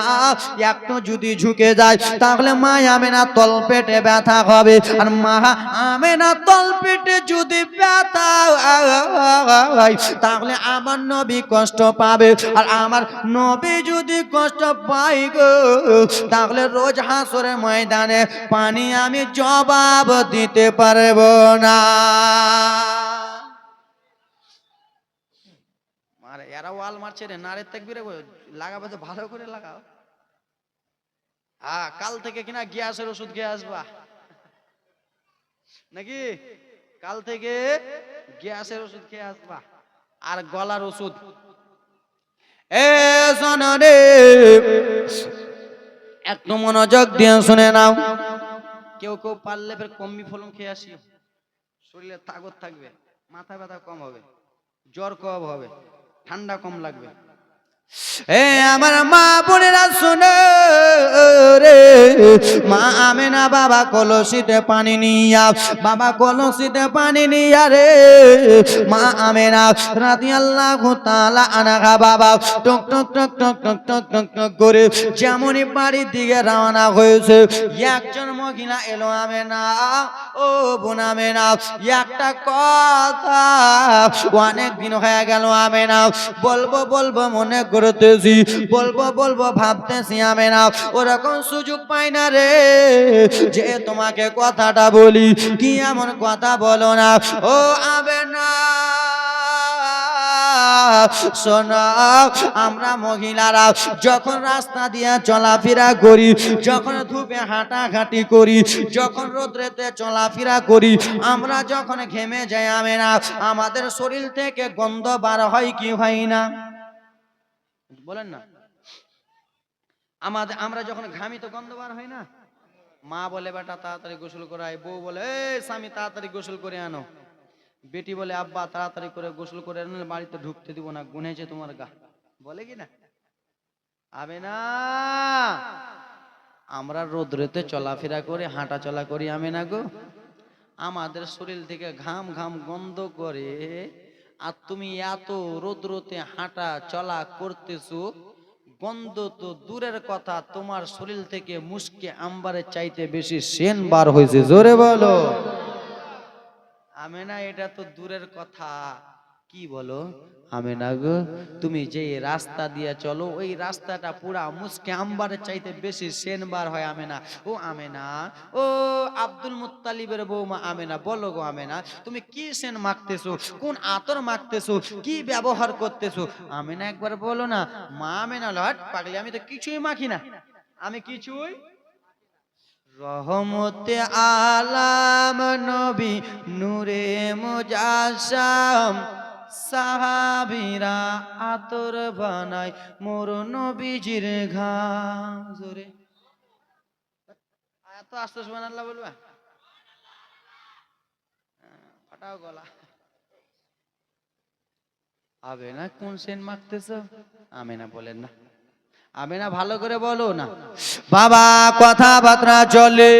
একটু যদি ঝুঁকে যায় তাহলে মায়া মেনা তল পেটে ব্যথা হবে। আর মা আমেনা তল পেটে যদি ব্যথা হয় তাহলে আমার নবী কষ্ট পাবে। আর আমার নবী যদি কষ্ট পাই গো তাহলে রোজ হাসরের ময়দানে পানি আমি জবাব দিতে পারবো না। আরে এরা ওয়াল মারছে রে, নারে তাকবীরে লাগাবে তো ভালো করে লাগাও। কাল থেকে কিনা গ্যাসের ওষুধ খেয়ে আসবা নাকি? কাল থেকে গ্যাসের ওষুধ খেয়ে আসবা আর গলার ওষুধ। এ শোনো রে, একটু মনোযোগ দিয়ে শুনে নাও। কেউ কেউ পারলে ফের কম্বি ফলন খেয়ে আসি, শরীরে তাগত থাকবে, মাথা ব্যথা কম হবে, জ্বর কম হবে, ঠান্ডা কম লাগবে। এ আমার মা বোনেরা শুনে রে, মা আমেনা বাবা কলসিতে পানি নিয়া, বাবা কলসিতে পানি নিয়া রে মা আমেনা রাদিয়াল্লাহু তাআলা আনহা বাবা টক টক টক টক টক টক টক টক করে যেমনই বাড়ির দিকে রওনা হয়েছে, একজন মহিলা এলো। আমেনা, ও বোন আমেনা, একটা কথা অনেক দিন হয়ে গেল আমেনা, বলবো বলবো মনে করতেছি, বলবো বলবো ভাবতেছি আমেনা, ওরকম সুযোগ পাই না রে যে তোমাকে কথাটা বলি। কি এমন কথা বলো না ও আমেনা? শোনো, আমরা মহিলারা যখন রাস্তা দিয়ে চলাফেরা করি, যখন ধূপে হাঁটাহাঁটি করি, যখন রোদ্রেতে চলাফেরা করি, আমরা যখন ঘেমে যাই আমেনা, আমাদের শরীর থেকে গন্ধ বার হয় কি হয় না? বলেন না। আমরা যখন ঘামি তো গন্ধ বার হয় না? মা বলে বেটা তাড়াতাড়ি গোসল করাই, বউ বলে এই স্বামী তাড়াতাড়ি গোসল করে আনো, বেটি বলে আব্বা তাড়াতাড়ি করে গোসল করে আনলে বাড়িতে ঢুকতে দিব না, গুনেছে তোমার গা, বলে কি না? আবে না, আমরা রোদ্রেতে চলাফেরা করে হাঁটা চলা করি আমেনা গো, আমাদের শরীর থেকে ঘাম ঘাম গন্ধ করে। আর তুমি এত রোদ্রতে হাঁটা চলা করতেছো, গন্ধ তো দূরের কথা, তোমার শরীর থেকে মুশকে আম্বারের চাইতে বেশি সেন বার হয়েছে। জোরে বলো। আমেনা, এটা তো দূরের কথা, কি বলো আমেনা গো, তুমি যে রাস্তা দিয়ে চলো ওই রাস্তাটা পুরা মুশকে আম্বারের চাইতে বেশি সেন বার হয় আমেনা। ও আমেনা, ও আব্দুল মুত্তালিবের বৌমা আমেনা, বলো গো আমেনা, তুমি কি সেন মাখতেছো, কোন আতর মাখতেছো, কি ব্যবহার করতেছো? আমেনা একবার বলো না। মা আমেনা লট পাগলি, আমি তো কিছুই মাখি না, আমি কিছুই। রহমতে আলাম নবী নূরে মুজাসসাম, সাহাবীরা আতর বানায় মোর নবীজির ঘাম জোরে এত আস্তে সুবহানাল্লাহ বলবা ফাটাও গলা আবে না কোন সেন মাখতেছ আমেনা বলেন না আমেনা ভালো করে বলো না বাবা কথাবার্তা চলে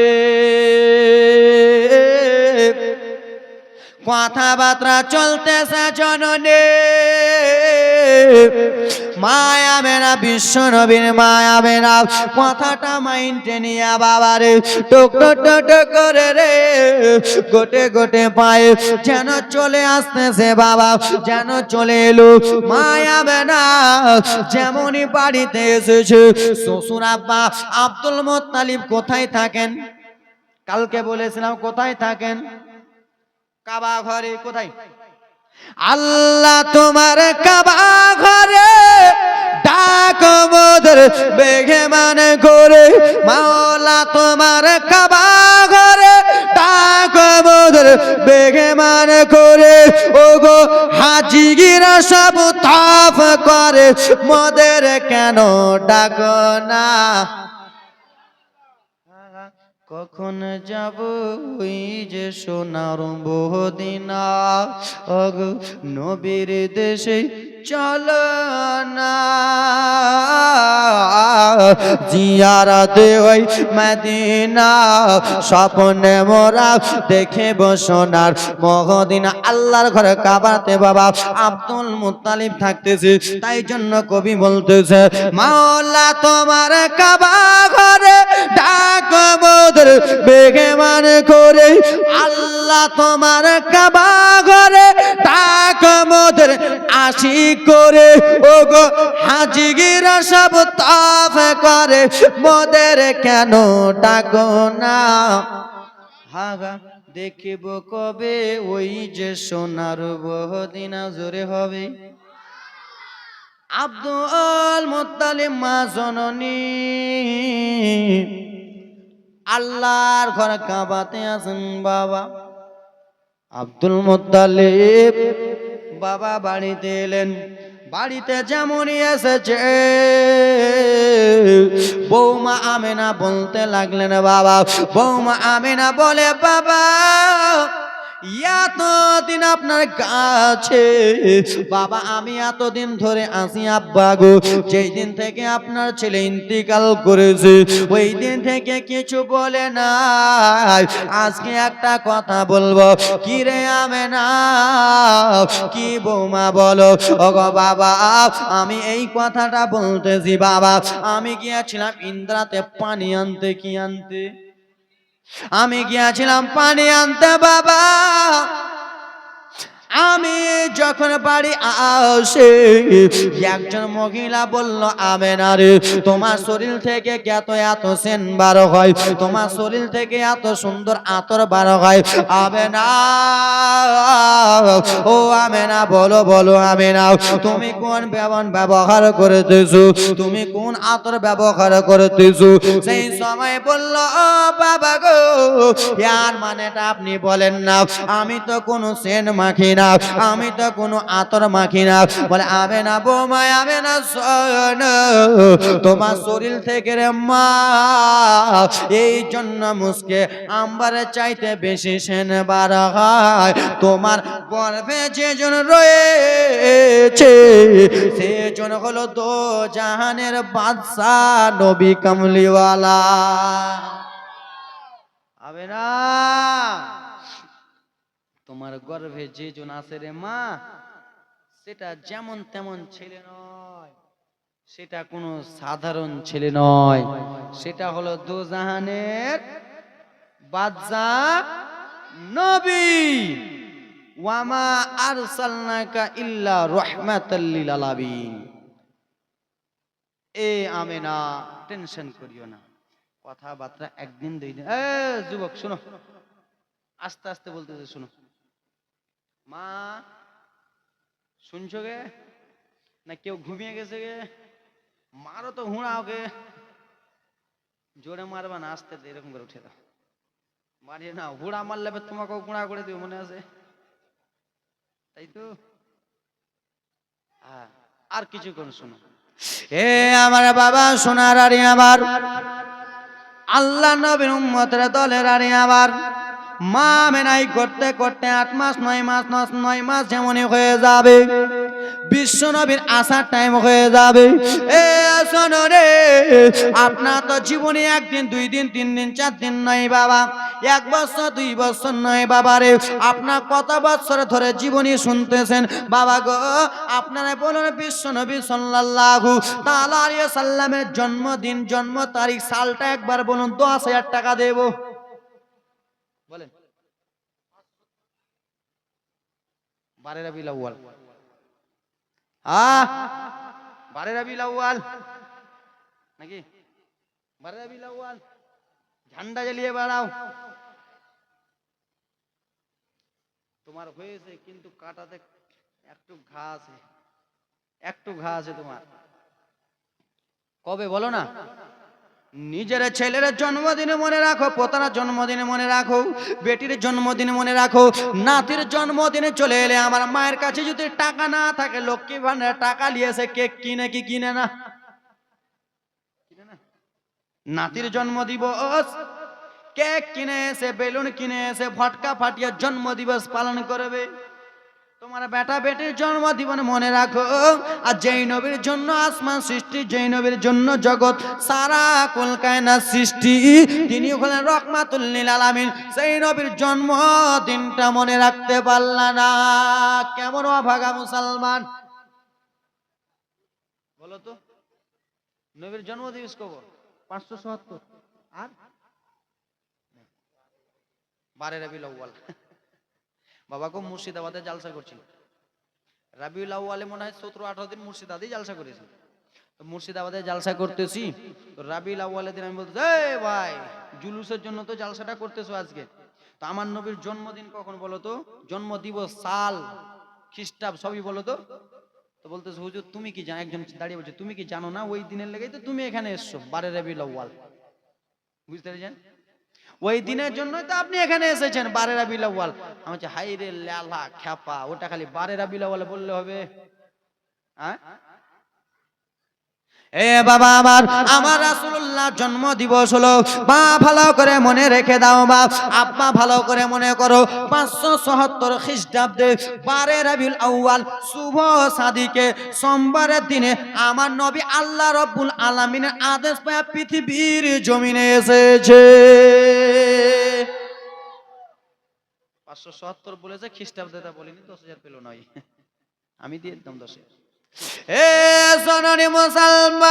কথাবার্তা চলতেছে জননে মায়াবে না বিশ্ব নবীর মায়াবে না কথাটা মাইন্ডে নিয়ে বাবারে টক টক টক করে রে গোটে গোটে পায়ে যেন চলে আসতেছে বাবা যেন চলে এলো মায়াবে না যেমনই বাড়িতে এসেছে শ্বশুর আব্বা আব্দুল মুত্তালিব কোথায় থাকেন কালকে বলেছিলাম কোথায় থাকেন কাবা ঘরে কোথায় আল্লাহ তোমার কাবা ঘরে ডাক মোদের বেগে মানে করে মাওলা তোমার কাবা ঘরে ডাক মোদের বেগে মানে করে ওগো হাজিরা সব তাফ করে মোদের কেন ডাক না কখন যাব ওই যে সোনার বহুদিনা অগ নবীর দেশে চলো না জিয়ারত ওই মদিনা স্বপ্নে মোরা দেখে সোনার মদিনা আল্লাহর ঘরে কাবাতে বাবা আব্দুল মুত্তালিব থাকতেছে তাই জন্য কবি বলতেছে মাওলা তোমার কাবা ঘরে ডাক মোদের বেগে মানে করে আল্লাহ তোমার কাবা ঘরে ডাক মোদের আশিক করে ওগো হাজিরা সব তাফ করে মোদের কেন ডাকো না হাগা দেখিব কবে ওই যে সোনার বহুদিনা জোরে হবে আব্দুল মুত্তালিব মা জননী আল্লাহর ঘর কাবাতে আছেন বাবা আব্দুল মুত্তালিব বাবা বাড়িতে এলেন বাড়িতে যেমনই এসেছে বৌমা আমেনা বলতে লাগলেন বাবা বৌমা আমেনা বলে বাবা এতদিন আপনার কাছে বাবা আমি এতদিন ধরে আসি আব্বা গো যেই দিন থেকে আপনার ছেলে ইন্তিকাল করেছে ওই দিন থেকে কিছু বলে না আজকে একটা কথা বলবো কি রে আমেনা কি বৌমা বলো ওগো বাবা আমি এই কথাটা বলতেছি বাবা আমি গিয়েছিলাম ইন্দ্রাতে পানি আনতে কি আনতে আমি গিয়েছিলাম পানি আনতে বাবা আমি যখন বাড়ি আসে একজন মহিলা বলল আমেনা রে তোমার শরীর থেকে এত এত সেন বার হয় তোমার শরীর থেকে এত সুন্দর আতর বার হয় আমেনা ও আমেনা বলো বলো আমেনা তুমি কোন ব্যবহার করতেছো তুমি কোন আতর ব্যবহার করতেছো সেই সময় বলল ও বাবা গো ইয়ার মানেটা আপনি বলেন না আমি তো কোনো সেন মাখি না আমি তো কোনো আতর মাখি না বলে আমেনা বৌমা আমেনা শোনো তোমার শরীর থেকে রে মা এই জন্য মুসকে আম্বারের চাইতে বেশি সেন বার হয় তোমার গর্ভে যেজন রয়েছে সেজন হলো দো জাহানের বাদশাহ নবী কামলিওয়ালা আমেনা তোমার গর্ভে যে জন আছে রে মা সেটা যেমন তেমন ছেলে নয় সেটা কোনো সাধারণ ছেলে নয় সেটা হলো দোজাহানের বাদশাহ নবী ওয়ামা আরসালনাকা ইল্লা রাহমাতাল লিল আলামিন এ আমেনা টেনশন করিও না কথাবার্তা একদিন দুই দিন যুবক শোনো আস্তে আস্তে বলতেছে শোনো মা শুনছো গে না কেউ ঘুমিয়ে গেছে গে মারো তো হুঁড়া ওকে জোরে মারবা না আস্তে এরকম করে উঠে দাও মারিয়ে না হুঁড়া মারলে তোমাকেও গুঁড়া করে দিও মনে আছে তাই তো আর কিছুক্ষণ শুনো। এ আমার বাবা সোনার আরে আবার আল্লাহ নবীর উম্মতের দলের আরে আবার মা মেনাই করতে করতে 8 মাস 9 মাস যেমনই হয়ে যাবে, বিশ্ব নবীর আসার টাইম হয়ে যাবে। এ শোনো রে, আপনার তো জীবনে 1 দিন 2 দিন 3 দিন 4 দিন নয় বাবা, 1 বছর 2 বছর নয় বাবা রে, আপনার কত বছর ধরে জীবনী শুনতেছেন বাবা গো। আপনারা বলুন বিশ্ব নবী সাল্লাল্লাহু তাআলা আলাইহি সাল্লামের জন্মদিন জন্ম তারিখ সালটা একবার বলুন, 10,000 টাকা দেব বলেন। 12 রবিউল আউয়াল, 12 রবিউল আউয়াল নাকি 12 রবিউল আউয়াল, ঝান্ডা জ্বালিয়ে বেড়াও। তোমার হয়েছে কিন্তু কাটাতে একটু ঘা আছে, একটু ঘা আছে তোমার। কবে বলো না? নিজের ছেলের জন্মদিনে মনে রাখো, পোতার জন্মদিনে মনে রাখো, বেটির জন্মদিনে মনে রাখো, নাতির জন্মদিনে চলে এলে আমার মায়ের কাছে যদি টাকা না থাকে, লক্ষ্মী ভান্ডার টাকা নিয়েছে, কেক কিনে কি কিনে না? নাতির জন্ম দিবস কেক কিনে এসে, বেলুন কিনে এসে, ফটকা ফাটিয়ে জন্ম দিবস পালন করবে। তোমার বেটা বেটির জন্ম দিবস মনে রাখো। আর যেই নবীর জন্য আসমান সৃষ্টি, যেই নবীর জন্য জগৎ সারা কুল কায়নাত সৃষ্টি, তিনি হলেন রহমাতুল লিল আলামিন, সেই নবীর জন্ম দিনটা মনে রাখতে পারলা না, কেমন অভাগা মুসলমান বলো তো? নবীর জন্ম দিবস কবে? 577 আর 12 রবিউল আউয়াল। বাবা গো মুর্শিদাবাদে জালসা করছিল, রবিউল আউয়ালে মনে হয় 17-18 দিন মুর্শিদাবাদে জালসা করেছি। তো মুর্শিদাবাদে জালসা করতেছি, তো রবিউল আউয়ালের দিন আমি বলতে, এই ভাই জুলুসের জন্য তো জালসাটা করতেছো আজকে, তো আমার নবীর জন্মদিন কখন বলো তো? জন্ম দিবস, সাল, খ্রিস্টাব্দ সবই বলো তো। তো বলতেছে হুজুর তুমি কি জানো, একজন দাঁড়িয়ে বলছে তুমি কি জানো না ওই দিনের লেগেই তো তুমি এখানে এসছো, 12 রবিউল আউয়াল, বুঝতে পেরেছেন? ওই দিনের জন্যই তো আপনি এখানে এসেছেন, 12 রবিউল আউয়াল। আমি বলছি হাই রে লেলা খ্যাপা, ওটা খালি 12 রবিউল আউয়াল বললে হবে? হ্যাঁ এ বাবা আমার, আমার রাসূলুল্লাহ জন্ম দিবস হলো, মা ভালো করে মনে রেখে দাও, বাপ আব্বা ভালো করে মনে করো, 577 খ্রিস্টাব্দে 12 রবিউল আউয়াল শুভ সাদিকে সোমবারের দিনে আমার নবী আল্লাহ রাব্বুল আলামিনের আদেশ পেয়ে পৃথিবীর জমিনে এসেছে। 577 বলেছে, খ্রিস্টাব্দটা বলিনি, 10,000 পেল নয়, আমি দিয়ে দিতাম 10,000। এ সোনারি মুসলমান,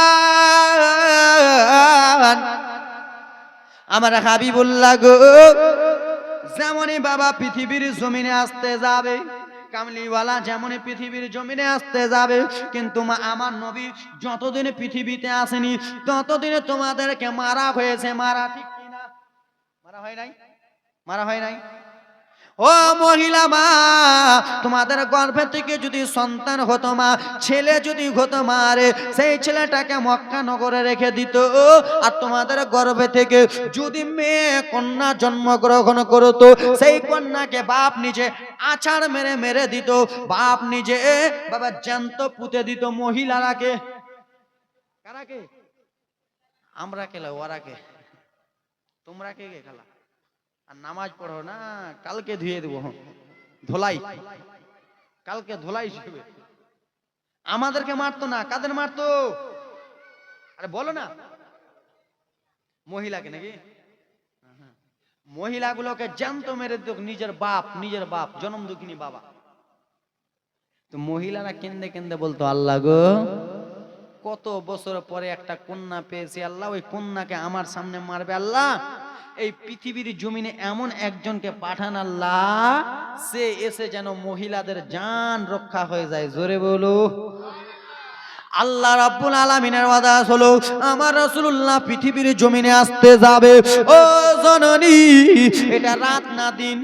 আমার হাবিবুল্লাহ গো, যেমনই বাবা পৃথিবীর জমিনে আসতে যাবে, কামলিওয়ালা যেমনই পৃথিবীর জমিনে আসতে যাবে, কিন্তু আমার নবী যতদিন পৃথিবীতে আসেনি ততদিনে তোমাদেরকে মারা হয়েছে, মারা ঠিক কিনা? মারা হয় নাই? মারা হয় নাই? ও মহিলা মা, তোমাদের গর্ভে থেকে যদি সন্তান হতো মা, ছেলে যদি হতো মা রে, সেই ছেলেটাকে মক্কা নগরে রেখে দিত, আর তোমাদের গর্ভে থেকে যদি মেয়ে কন্যা জন্মগ্রহণ করতো, সেই কন্যাকে বাপ নিজে আছাড় মেরে মেরে দিত, বাপ নিজে বাবা জ্যান্ত পুঁতে দিত। মহিলারাকে, কারাকে? আমরা খেলা, ওরা কে? তোমরা কে কে খেলা? আর নামাজ পড়ো না, কালকে ধুয়ে দেবো, ধোলাই, কালকে ধোলাই হিসেবে। আমাদেরকে মারতো না, কাদের মারতো? আরে বলো না, মহিলাকে নাকি? মহিলাগুলোকে জ্যান্ত মেরে দিত নিজের বাপ, নিজের বাপ জন্ম দুঃখিনী বাবা। তো মহিলারা কেন্দে কেন্দে বলতো, আল্লাহ গো কত বছর পরে একটা কন্যা পেয়েছি আল্লাহ, ওই কন্যাকে আমার সামনে মারবে আল্লাহ, এই পৃথিবীর জমিনে এমন একজনকে পাঠান আল্লাহ, সে এসে যেন মহিলাদের জান রক্ষা হয়ে যায়। জোরে বলো। আল্লাহ রাব্বুল আলামিনের ওয়াদা হলো, আমার রাসূলুল্লাহ পৃথিবীর জমিনে আসতে যাবে। ও জননী, এটা রাত না দিন?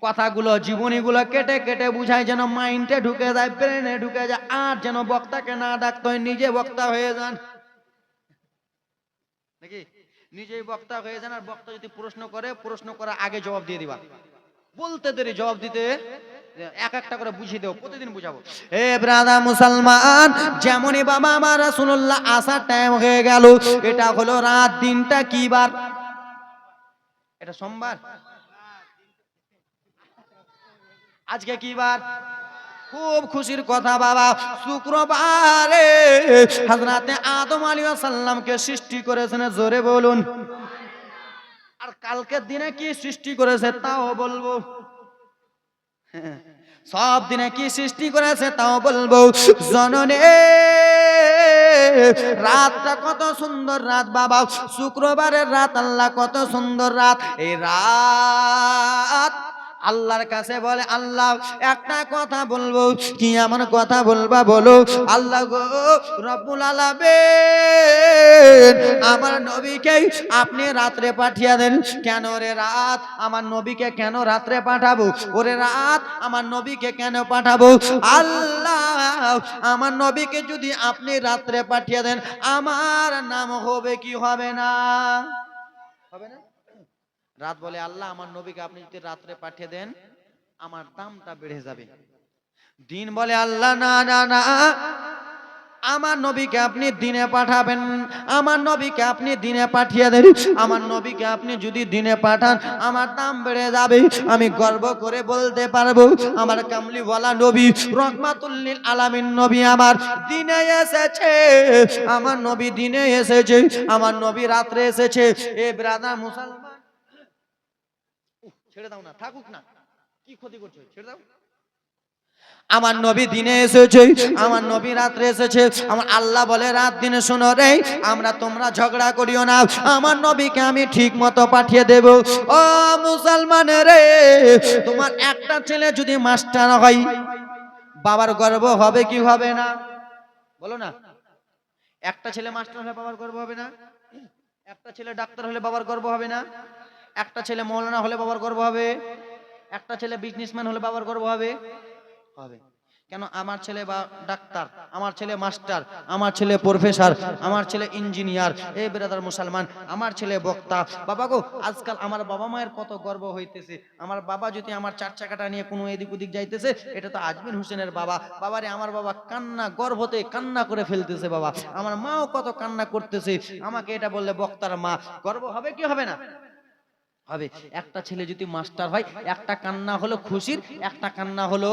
কথাগুলো জীবনীগুলো কেটে কেটে বুঝায়, যেন মাইন্ডে ঢুকে যায়, ব্রেনে ঢুকে যায়, আর যেন বক্তাকে না ডাকতে হয়, নিজে বক্তা হয়ে যান নাকি? নিজেই বক্তা হয়ে যান, আর বক্তা যদি প্রশ্ন করে, প্রশ্ন করার আগে জবাব দিয়ে দিবা, বলতে দেরি জবাব দিতে এক একটা করে বুঝিয়ে দেবো, প্রতিদিন বুঝাবো। এ ব্রাদার মুসলমান, যেমনই বাবা আমার রাসূলুল্লাহ আসার টাইম হয়ে গেল, এটা হলো রাত, দিনটা কি বার? এটা সোমবার। আজকে কি বার? খুব খুশির কথা বাবা, শুক্রবারে হযরতে আদম আলাইহিস সালামকে সৃষ্টি করেছেন, জোরে বলুন। আর কালকের দিনে কি সৃষ্টি করেছে তাও বলবো। সব দিনে কি সৃষ্টি করেছে তাও বলবো। জননে রাতটা কত সুন্দর রাত বাবা, শুক্রবারের রাত, আল্লাহ কত সুন্দর রাত। এই রাত আল্লাহর কাছে বলে, আল্লাহ একটা কথা বলবো। কি এমন কথা বলবা বলো? আল্লাহ গো রব্বুল আলামিন, আমার নবীকে আপনি রাত্রে পাঠিয়ে দেন। কেন রে রাত? আমার নবীকে কেন রাত্রে পাঠাবো? ওরে রাত, আমার নবীকে কেন পাঠাবো? আল্লাহ, আমার নবীকে যদি আপনি রাত্রে পাঠিয়ে দেন, আমার নাম হবে কি হবে না? হবে না? রাত বলে, আল্লাহ আমার নবীকে আপনি যদি রাত্রে পাঠিয়ে দেন, আমার দামটা বেড়ে যাবে। দিন বলে, আল্লাহ না না না, আমার নবীকে আপনি দিনে পাঠাবেন, আমার নবীকে আপনি দিনে পাঠিয়ে দেন। আমার নবীকে আপনি যদি দিনে পাঠান, আমার দাম বেড়ে যাবে। আমি গর্ব করে বলতে পারবো, আমার কামলিওয়ালা নবী, রহমাতুল লিল আলামিন নবী আমার দিনে এসেছে, আমার নবী দিনে এসেছে, আমার নবী রাত্রে এসেছে। এ ব্রাদার মুসলমান, ছেড়ে দাও না, থাকুক না, কি ক্ষতি করছো, ছেড়ে দাও। আমার নবী দিনে এসেছে, আমার নবী রাত্রে এসেছে। আমার আল্লাহ বলে, রাত দিনে শোনো রে, তোমরা ঝগড়া করিও না, আমার নবীকে আমি ঠিক মতো পাঠিয়ে দেব। ও মুসলমান রে, তোমার একটা ছেলে যদি মাস্টার হয়, বাবার গর্ব হবে কি হবে না? বলো না। একটা ছেলে মাস্টার হলে বাবার গর্ব হবে না? একটা ছেলে ডাক্তার হলে বাবার গর্ব হবে না? একটা ছেলে মৌলানা হলে বাবার গর্ব হবে? একটা ছেলে বিজনেসম্যান হলে বাবার গর্ব হবে? হবে। কেন? আমার ছেলে বা ডাক্তার, আমার ছেলে মাস্টার, আমার ছেলে প্রফেসর, আমার ছেলে ইঞ্জিনিয়ার। এই ব্রাদার মুসলমান, আমার ছেলে বক্তা। বাবা গো, আজকাল আমার বাবা মায়ের কত গর্ব হইতেছে। আমার বাবা যদি আমার চার চাকাটা নিয়ে কোনো এদিক ওদিক যাইতেছে, এটা তো আজমির হোসেনের বাবা। বাবারে, আমার বাবা কান্না, গর্ভতে কান্না করে ফেলতেছে বাবা। আমার মাও কত কান্না করতেছে, আমাকে এটা বললে বক্তার মা। গর্ব হবে কি হবে না? হবে। একটা ছেলে যদি মাস্টার হয়, একটা কান্না হলো খুশির, একটা কান্না হলো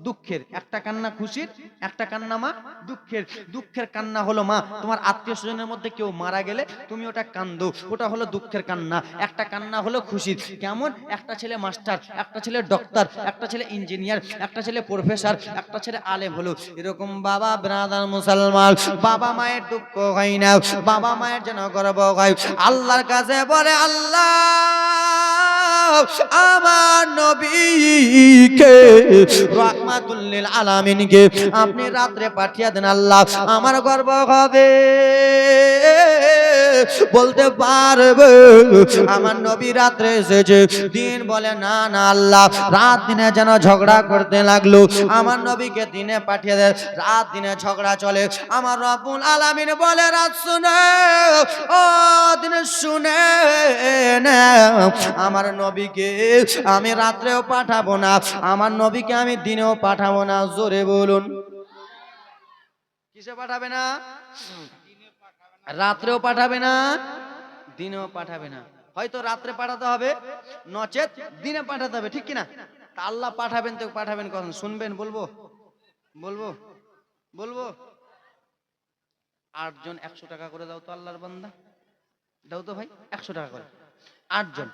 দুঃখের। একটা কান্না খুশির, একটা কান্না মা দুঃখের। দুঃখের কান্না হলো মা, তোমার আত্মীয় স্বজনের মধ্যে কেউ মারা গেলে তুমি ওটা কান্দো, ওটা হলো দুঃখের কান্না। একটা কান্না হলো খুশির। কেমন? একটা ছেলে মাস্টার, একটা ছেলে ডক্টর, একটা ছেলে ইঞ্জিনিয়ার, একটা ছেলে প্রফেসর, একটা ছেলে আলেম হলো। এরকম বাবা ব্রাদার মুসলমান, বাবা মায়ের দুঃখ হয় না, বাবা মায়ের যেন গর্ব হয়। আল্লাহর কাছে বলে, আল্লাহ আমার নবীকে রহমাতুল লিল আলামিনকে আপনি রাত্রে পাঠিয়ে দেন, আল্লাহ আমার গর্ব হবে। বলতে পারবে আমার নবী রাত্রে এসেছে। দিন বলে, না না আল্লাহ, রাত দিনে যেন ঝগড়া করতে লাগলো, আমার নবীকে দিনে পাঠিয়ে দেয়। রাত দিনে ঝগড়া চলে, আমার রব্বুল আলামিন বলে, রাত শুনে, ও দিন শুনে না, আমার নবীকে আমি রাত্রেও পাঠাবো না, আমার নবীকে আমি দিনেও পাঠাবো না। জোরে বলুন। কিসে পাঠাবে না? রাত্রেও পাঠাবে না, দিনেও পাঠাবে না। হয়তো রাত্রে পাঠাতে হবে, নচেত দিনে পাঠাতে হবে, ঠিক কিনা? তা আল্লাহ পাঠাবেন তো পাঠাবেন কখন? শুনবেন? বলবো বলবো বলবো 8 জন 100 টাকা করে দাও তো আল্লাহর বান্দা, দাও তো ভাই 100 টাকা করে। 8 জন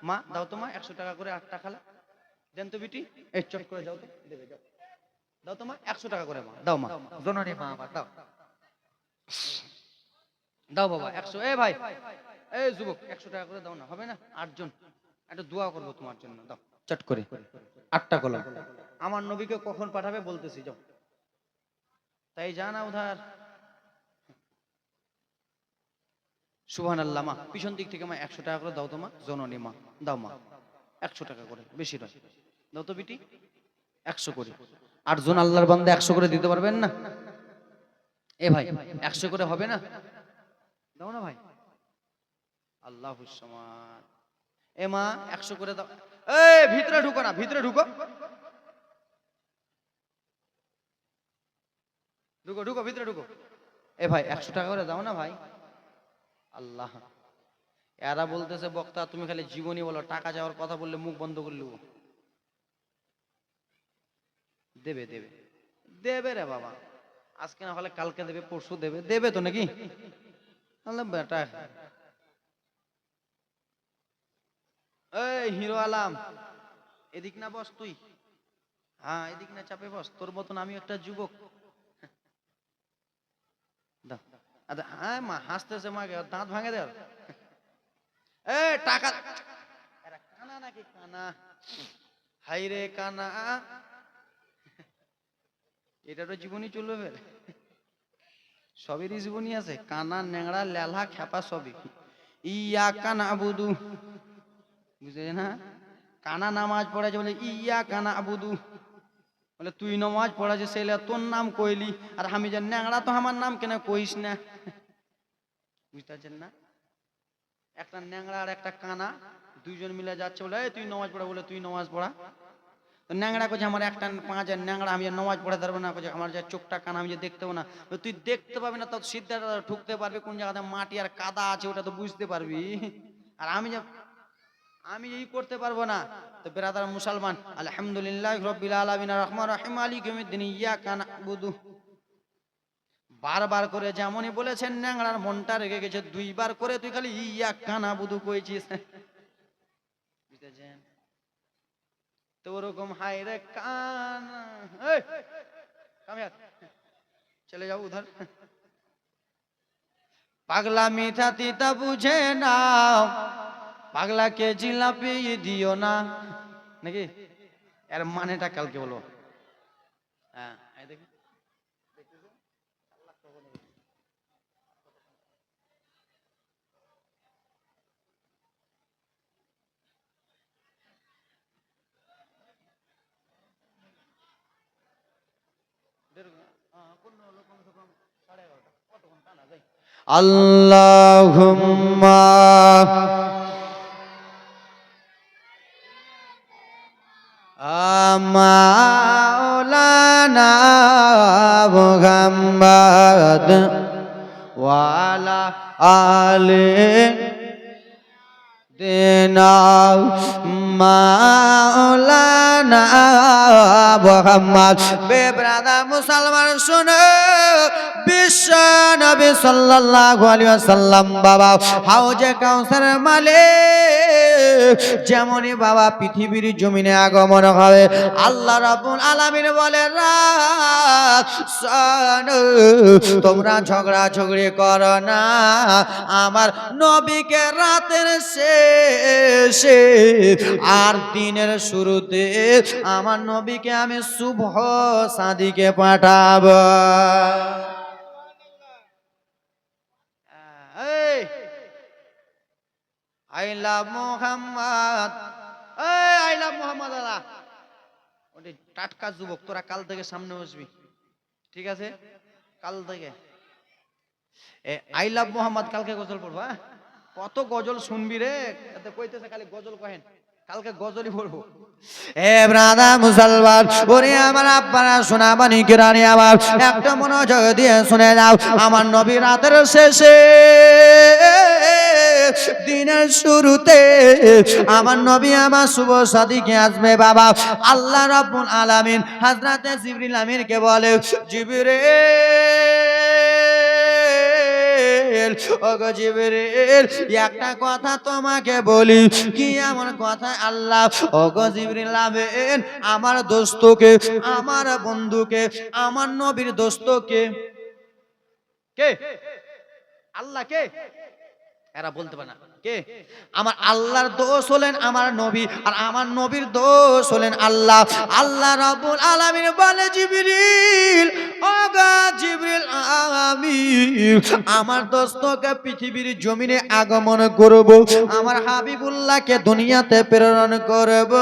মা দাও তো, মা 100 টাকা করে, 8 টাকা দেন তো বিটি, এই চট করে যাও তো, দেবে যাও, দাও তো মা 100 টাকা করে, মা দাও, মা জননী মা আমার দাও, দাও বাবা 100। এ ভাই, এই যুবক 100 টাকা করে দাও না, হবে না? 8 জন, একটা দোয়া করবো তোমার জন্য, দাও চট করে 8টা কলম। আমার নবীকে কখন পাঠাবে বলতেছি, যাও, তাই জানা উধার। সুবহানাল্লাহ। মা পিছন দিক থেকে মা 100 টাকা করে দাও তো, মা জননী মা দাও, মা 100 টাকা করে, বেশি নয়, দাও তো বিটি 100 করে। 8 জন আল্লাহর বান্দা 100 করে দিতে পারবেন না? এ ভাই 100 করে হবে না? দাও না ভাই। আল্লাহুস সামাদ। এ মা 100 করে দাও। এই ভিতরে ঢুকো না, ভিতরে ঢুকো, ঢুকো ঢুকো ভিতরে ঢুকো। এ ভাই 100 টাকা করে দাও না ভাই। আল্লাহ, এরা বলতেছে বক্তা তুমি খালি জীবনী বলো, টাকা যাওয়ার কথা বললে মুখ বন্ধ করলু। দেবে দেবে দেবে রে বাবা, আজকে না হলে কালকে দেবে, পরশু দেবে, দেবে তো নাকি? আল্লাহ বেটা, এই হিরো আলম এদিক না বস তুই, হ্যাঁ এদিক না চাপে বস, তোর মতন আমি একটা যুবক। আচ্ছা হ্যাঁ মা হাসতেছে, মাকে দাঁত ভাঙে দেওয়ার। এ টাকা কানা নাকি কানা, হাই রে কানা, এটারও জীবনী চলবে, সবেরই জীবনী আছে, কানা ন্যাংড়া লেলা খেপা সবই। ইয়া কানা আবুদু, বুঝলে না? কানা নামাজ পড়ে বলে ইয়া কানা আবুদু, বলে তুই নামাজ পড়াছে সেলে তোর নাম কইলি, আর আমি যে ন্যাংড়া তো আমার নাম কেন কইস না? বুঝতে পারছেন না? একটা ন্যাংড়া আর একটা কানা দুইজন মিলে যাচ্ছে, বলে তুই নামাজ পড়া, বলে তুই নামাজ পড়া। ন্যাংড়া করছে আমার একটা পাঁচের ন্যাংড়া, আমি নামাজ পড়ে ধরবো না, করছে আমার যে চোখটা কানা আমি যে দেখতে পাবো না। তুই দেখতে পাবি না তো সিদ্ধাটা ঠুকতে পারবি কোন জায়গাতে মাটি আর কাদা আছে ওটা তো বুঝতে পারবি, আর আমি এই করতে পারবো না। তো বেরাদার মুসলমান, আলহামদুলিল্লাহ রাব্বিল আলামিন আর রহমান রহিম মালিক ইয়াউমিদ্দিন ইয়াকা না'বুদু বারবার করে যেমনই বলেছেন, ন্যাংড়ার মনটা রেগে গেছে, দুইবার করে তুই খালি ইয়াকা না'বুদু কইছিস, বুঝতেছেন তো? ওরকম হাই রে কানা, এই কামিয়াত চলে যাও উধার। পাগলা মিঠা তিতা বুঝে না, পাগলাকে জিলাপি দিও না, নাকি? এর মানেটা কালকে বলবো। হ্যাঁ দেখি আল্লাহুম্মা মাওলানা মুহাম্মদ ওয়া আলা আলি দেনা মাওলানা মুহাম্মদ। বেব্রাদা মুসলমান শুনে, বিশ্ব নবী সাল্লাল্লাহু আলাইহি ওয়াসাল্লাম বাবা হাউজে কাউসারের মালিক যেমনই বাবা পৃথিবীর জমিনে আগমন হবে, আল্লাহ রাব্বুল আলামিন বলে তোমরা ঝগড়া ঝগড়ি করো না, আমার নবীকে রাতের শেষে আর দিনের শুরুতে আমার নবীকে আমি শুভ সাদিকে পাঠাবো। I love Muhammad, I love Muhammad Allah. ওই টাটকা যুবক, তোরা কাল থেকে সামনে বসবি, ঠিক আছে? কাল থেকে আই লাভ মোহাম্মদ, কালকে গজল পড়বো। কত গজল শুনবি রে, কইতেছে খালি গজল কহেন, কালকে গজলই পড়বো। এ ব্রাদা মুসলমান, ওরে আমার আব্বারা সোনা বানি কিরানি, আমার একটা মনোযোগ দিয়ে শুনে যাও, আমার নবী রাতের শেষে দিনের শুরুতে আমার নবী আমার শুভ সাদিকে আসবে বাবা। আল্লাহ রাব্বুল আলামিন হযরতে জিবরিল আমিনকে বলে, জিবরিল ওগো জিবরিল, একটা কথা তোমাকে বলি। কি এমন কথা? আল্লাহ ওগো জিবরিল আমিন, আমার দোস্তকে, আমার বন্ধুকে, আমার নবীর দোস্তকে, কে? আল্লাহ কে? এরা বলতে পারে না কে? আমার আল্লাহর দোষ হলেন আমার নবী, আর আমার নবীর দোষ হলেন আল্লাহ। আল্লাহ রাব্বুল আলামিন বলে, জিবরিল ওগো জিবরিল আমিন, আমার দোস্তকে পৃথিবীর জমিনে আগমন করব, আমার হাবিবুল্লাহকে দুনিয়াতে প্রেরণ করব।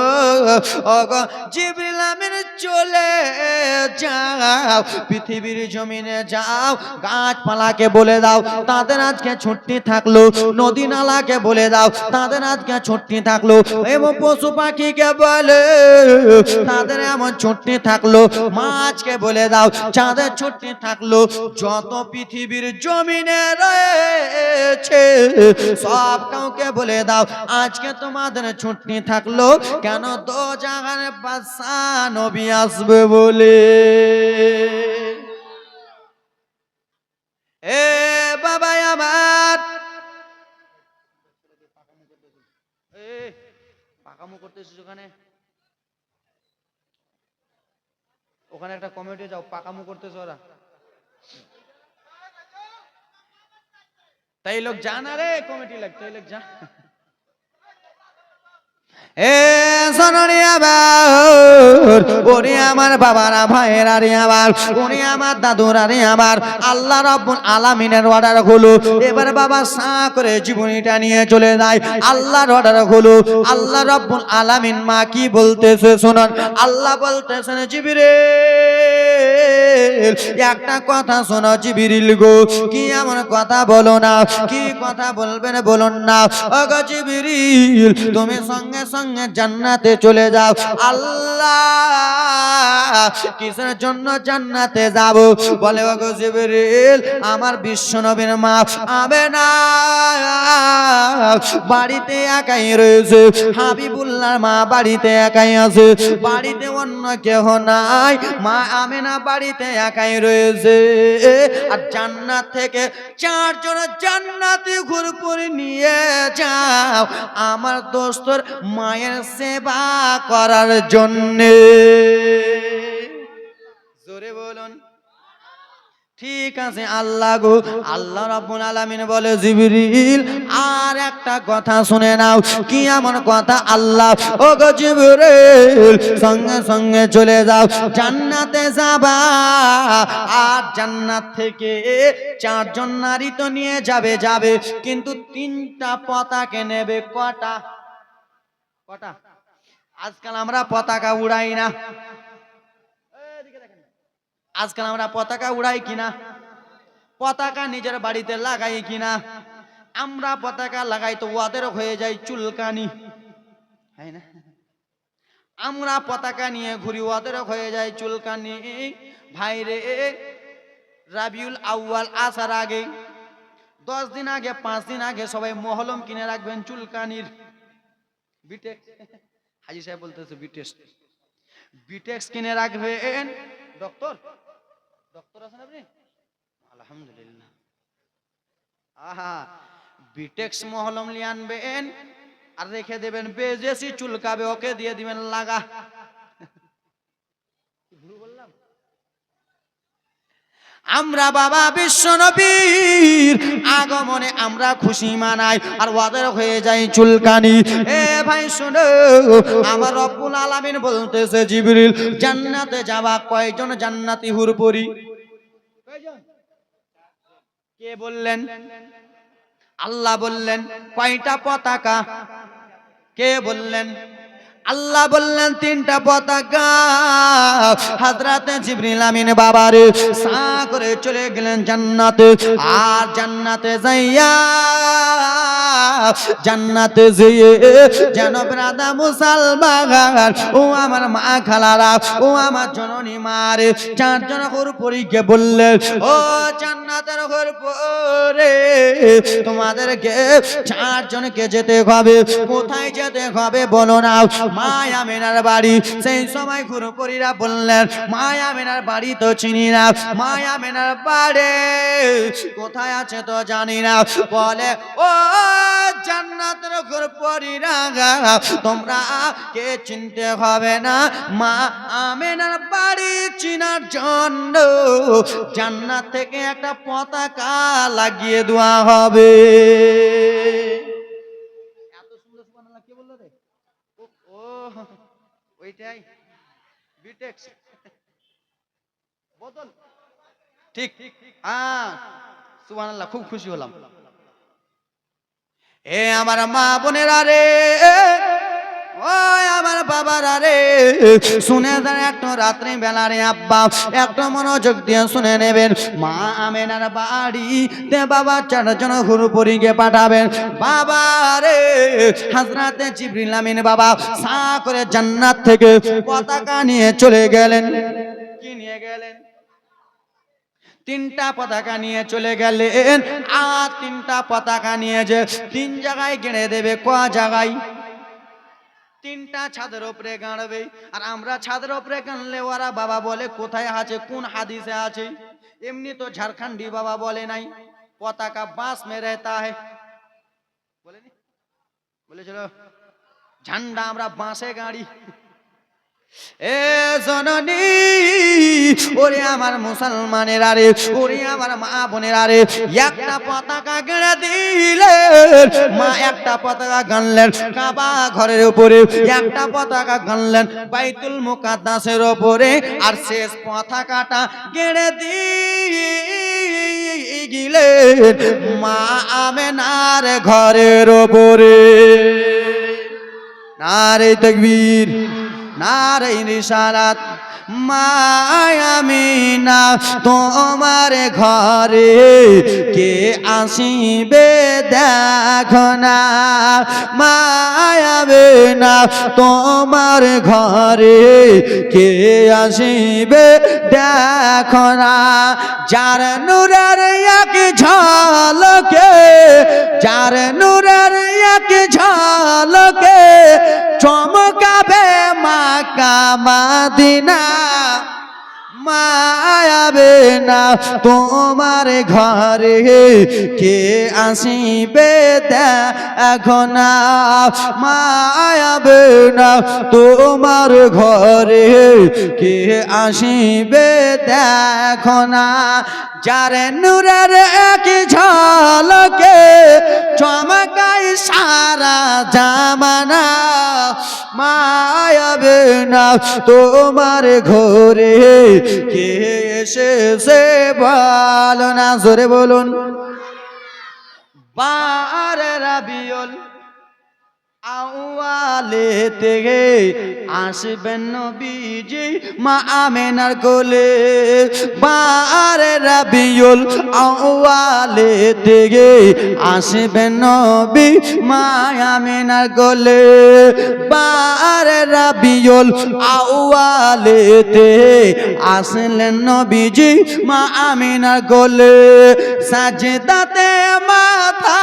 ওগো জিবরিল আমিন চলে যাও, পৃথিবীর জমিনে যাও, গাছপালাকে বলে দাও তাদের আজকে ছুটি থাকলো, নদী নালা মাকে বলে দাও তাদের আজকে ছুটি থাকলো, এবং পশু পাখিকে বলে তাদের এমন ছুটি থাকলো, মাছকে বলে দাও চাঁদের ছুটি থাকলো, যত পৃথিবীর জমিনে রয়েছে সব কাউকে বলে দাও আজকে তোমাদের ছুটি থাকলো, কেন দো জাহানের বাদশা নবী আসবে বলে। এ বাবা আমার, পাকামো করতেছিস ওখানে, ওখানে একটা কমিটি যাও, পাকামো করতেছে ওরা, তাই লোক জানা রে কমিটি লাগতো, এই লোক যা। এ সোনারি আবার ওরে আমার বাবারা ভাইয়েরা রে আমার, ওরে আমার দাদুরা রে আমার, আল্লাহ রাব্বুল আলামিনের অর্ডার হলো, এবার বাবা সা করে জীবনীটা নিয়ে চলে যায়, আল্লাহর অর্ডার হলো, আল্লাহ রাব্বুল আলামিন মা কি বলতেছে শুনুন, আল্লাহ বলতেছেন জিবরিল একটা কথা শোনো জিবরিল গো, কি এমন কথা বলো না, কি কথা বলবেন বলুন না, ওগো জিবরিল তুমি সঙ্গে সঙ্গে জান্নাতে চলে যাও। আল্লাহ কিসের জন্য জান্নাতে যাব, বলে ওগো জিবরিল আমার বিশ্ব নবীর মা আমেনা বাড়িতে একাই রয়েছে, হাবিবুল্লাহর মা বাড়িতে একাই আছে, বাড়িতে অন্য কেহ নাই, মা আমেনা বাড়িতে একাই রয়েছে, আর জান্নাত থেকে চারজন জান্নাতি ঘুরপুরি নিয়ে যাও আমার দোস্তর মায়ের সেবা করার জন্যে। জোরে বলুন ঠিক আছে। আল্লাহ গো, আল্লাহ রাব্বুল আলামিন বলে জিবরিল আর একটা কথা শুনে নাও, কি এমন কথা, আল্লাহ ও গো জিবরিল সঙ্গে সঙ্গে চলে যাও জান্নাতে যাবা, আর জান্নাত থেকে চারজন নারী তো নিয়ে যাবে যাবে, কিন্তু তিনটা পতাকা নেবে। কটা? কটা? আজকাল আমরা পতাকা উড়াই না, আজকাল আমরা পতাকা উড়াই কিনা, পতাকা নিজের বাড়িতে লাগাই কিনা, আমরা পতাকা লাগাই তো ওদের হয়ে যায় চুলকানি, তাই না? আমরা পতাকা নিয়ে ঘুরি ওদের হয়ে যায় চুলকানি। ভাইরে রাবিউল আউয়াল আসার আগে 10 দিন আগে 5 দিন আগে সবাই মহলম কিনে রাখবেন চুলকানির। বিটেক্স, হাজি সাহেব বলতেছে বিটেক্স, বিটেক্স কিনে রাখবেন। ডক্টর ডক্টর আছেন আপনি? আলহামদুলিল্লাহ। আহা, বিটেক্স মহলম নিয়ে আনবেন আর রেখে দেবেন, বেজেসি চুলকাবে ওকে দিয়ে দিবেন লাগা। বললাম আমরা বাবা বিশ্ব নবীর আগমনে আমরা খুশি মানাই, আর ওদের হয়ে যায় চুলকানি। এ ভাই শুনো, আমার রব্বুল আলামিন বলতেছে জিবরিল জান্নাতে যাওয়া কয়জন জান্নাতি হুরপুরি? কয়জন? কে বললেন? আল্লাহ বললেন। কয়টা পতাকা? কে বললেন? আল্লাহ বললেন তিনটা পতাকা। হযরতে জিবরিল আমিন বাবারে সা করে চলে গেলেন জান্নাতে, আর জান্নাতে যাইয়া জান্নাতে যেয়ে যেন ব্রাদা মুসলমান ও আমার মা খালারা ও আমার জননী মারে চারজন হুরপুরিকে বললেন, ও জান্নাতের হুরপুরে তোমাদেরকে চারজনকে যেতে হবে। কোথায় যেতে হবে বলো না? মা আমিনার বাড়ি। সেই সময় হুরপুরিরা বললেন মা আমিনার বাড়ি তো চিনি না, মা আমিনার বাড়ি কোথায় আছে তো জানি না। বলে ও জান্নাতের হুরপুরিরা তোমরা কে চিনতে হবে না, মা আমিনার বাড়ি চিনার জন্য জান্নাত থেকে একটা পতাকা লাগিয়ে দেওয়া হবে। এত সুন্দর সুবহানাল্লাহ কে বললো রে? ও ওইটাই বিটেক্স বোতল, ঠিক। হ্যাঁ সুবহানাল্লাহ, খুব খুশি হলাম। এ আমার মা বোনেরা রে, ও আমার বাবারা রে, শুনে দেন একটু রাত্রি বেলা রে আব্বা, একটু মনোযোগ দিয়ে শুনে নেবেন। মা আমেনার বাড়িতে বাবা 4 জন হুরুপরিকে পাঠাবেন। বাবা রে, হযরতে জিবরিল আমিন বাবা সা করে জান্নাত থেকে পতাকা নিয়ে চলে গেলেন। কি নিয়ে গেলেন? 3টা পতাকা নিয়ে চলে গেলেন। আর 3টা পতাকা নিয়ে যে 3 জায়গায় গেড়ে দেবে। ক জায়গায়? 3টা ছাদের উপরে গাড়বে। আর আমরা ছাদের উপরে গাড়লে ওরা বাবা বলে কোথায় আছে, কোন হাদিসে আছে? এমনি তো ঝাড়খণ্ডী বাবা বলে নাই পতাকা বাঁশ মে रहता है, বলেনি? বলেছিল ঝান্ডা আমরা বাঁশে গাড়ি। এ জননী, ওরে আমার মুসলমানেরা রে, ওরে আমার মা বোনেরা রে, একটা পতাকা গেড়ে দিলেন। মা একটা পতাকা গানলেন কাবা ঘরের উপরে, একটা পতাকা গানলেন বাইতুল মুকাদ্দাসের উপরে, আর শেষ পতাকাটা গেড়ে দিলেন মা আমেনার ঘরের উপরে। নারে তাকবীর, নারে রিসালাত। মা আমিনা তোমার ঘরে কে আসিবে দেখো না। মা আমিনা তোমার ঘরে কে আসিবে দেখো না। যার নূরের এক ঝলকে, যার নূরের এক ঝলকে চমকাবে মক্কা মদিনা। মা আমিনা তোমার ঘরে কে আসিবে দেখো না। মা আমিনা তোমার ঘরে কে আসিবে দেখো না। যার নূরের এক ঝলকে চমকায় সারা জামানা। মা আমিনা তোমার ঘরে কে এসেছে বলো না, জোরে বলুন। 12 রাবিউল আউয়ালে থেকে আসবেন নবীজি মা আমেনার কোলে। 12 রাবিউল আউয়ালে থেকে আসবেন নবী মা আমেনার কোলে। 12 রাবিউল আউয়ালে তে আসলেন নবীজি মা আমেনার কোলে। সাজদাতে মাথা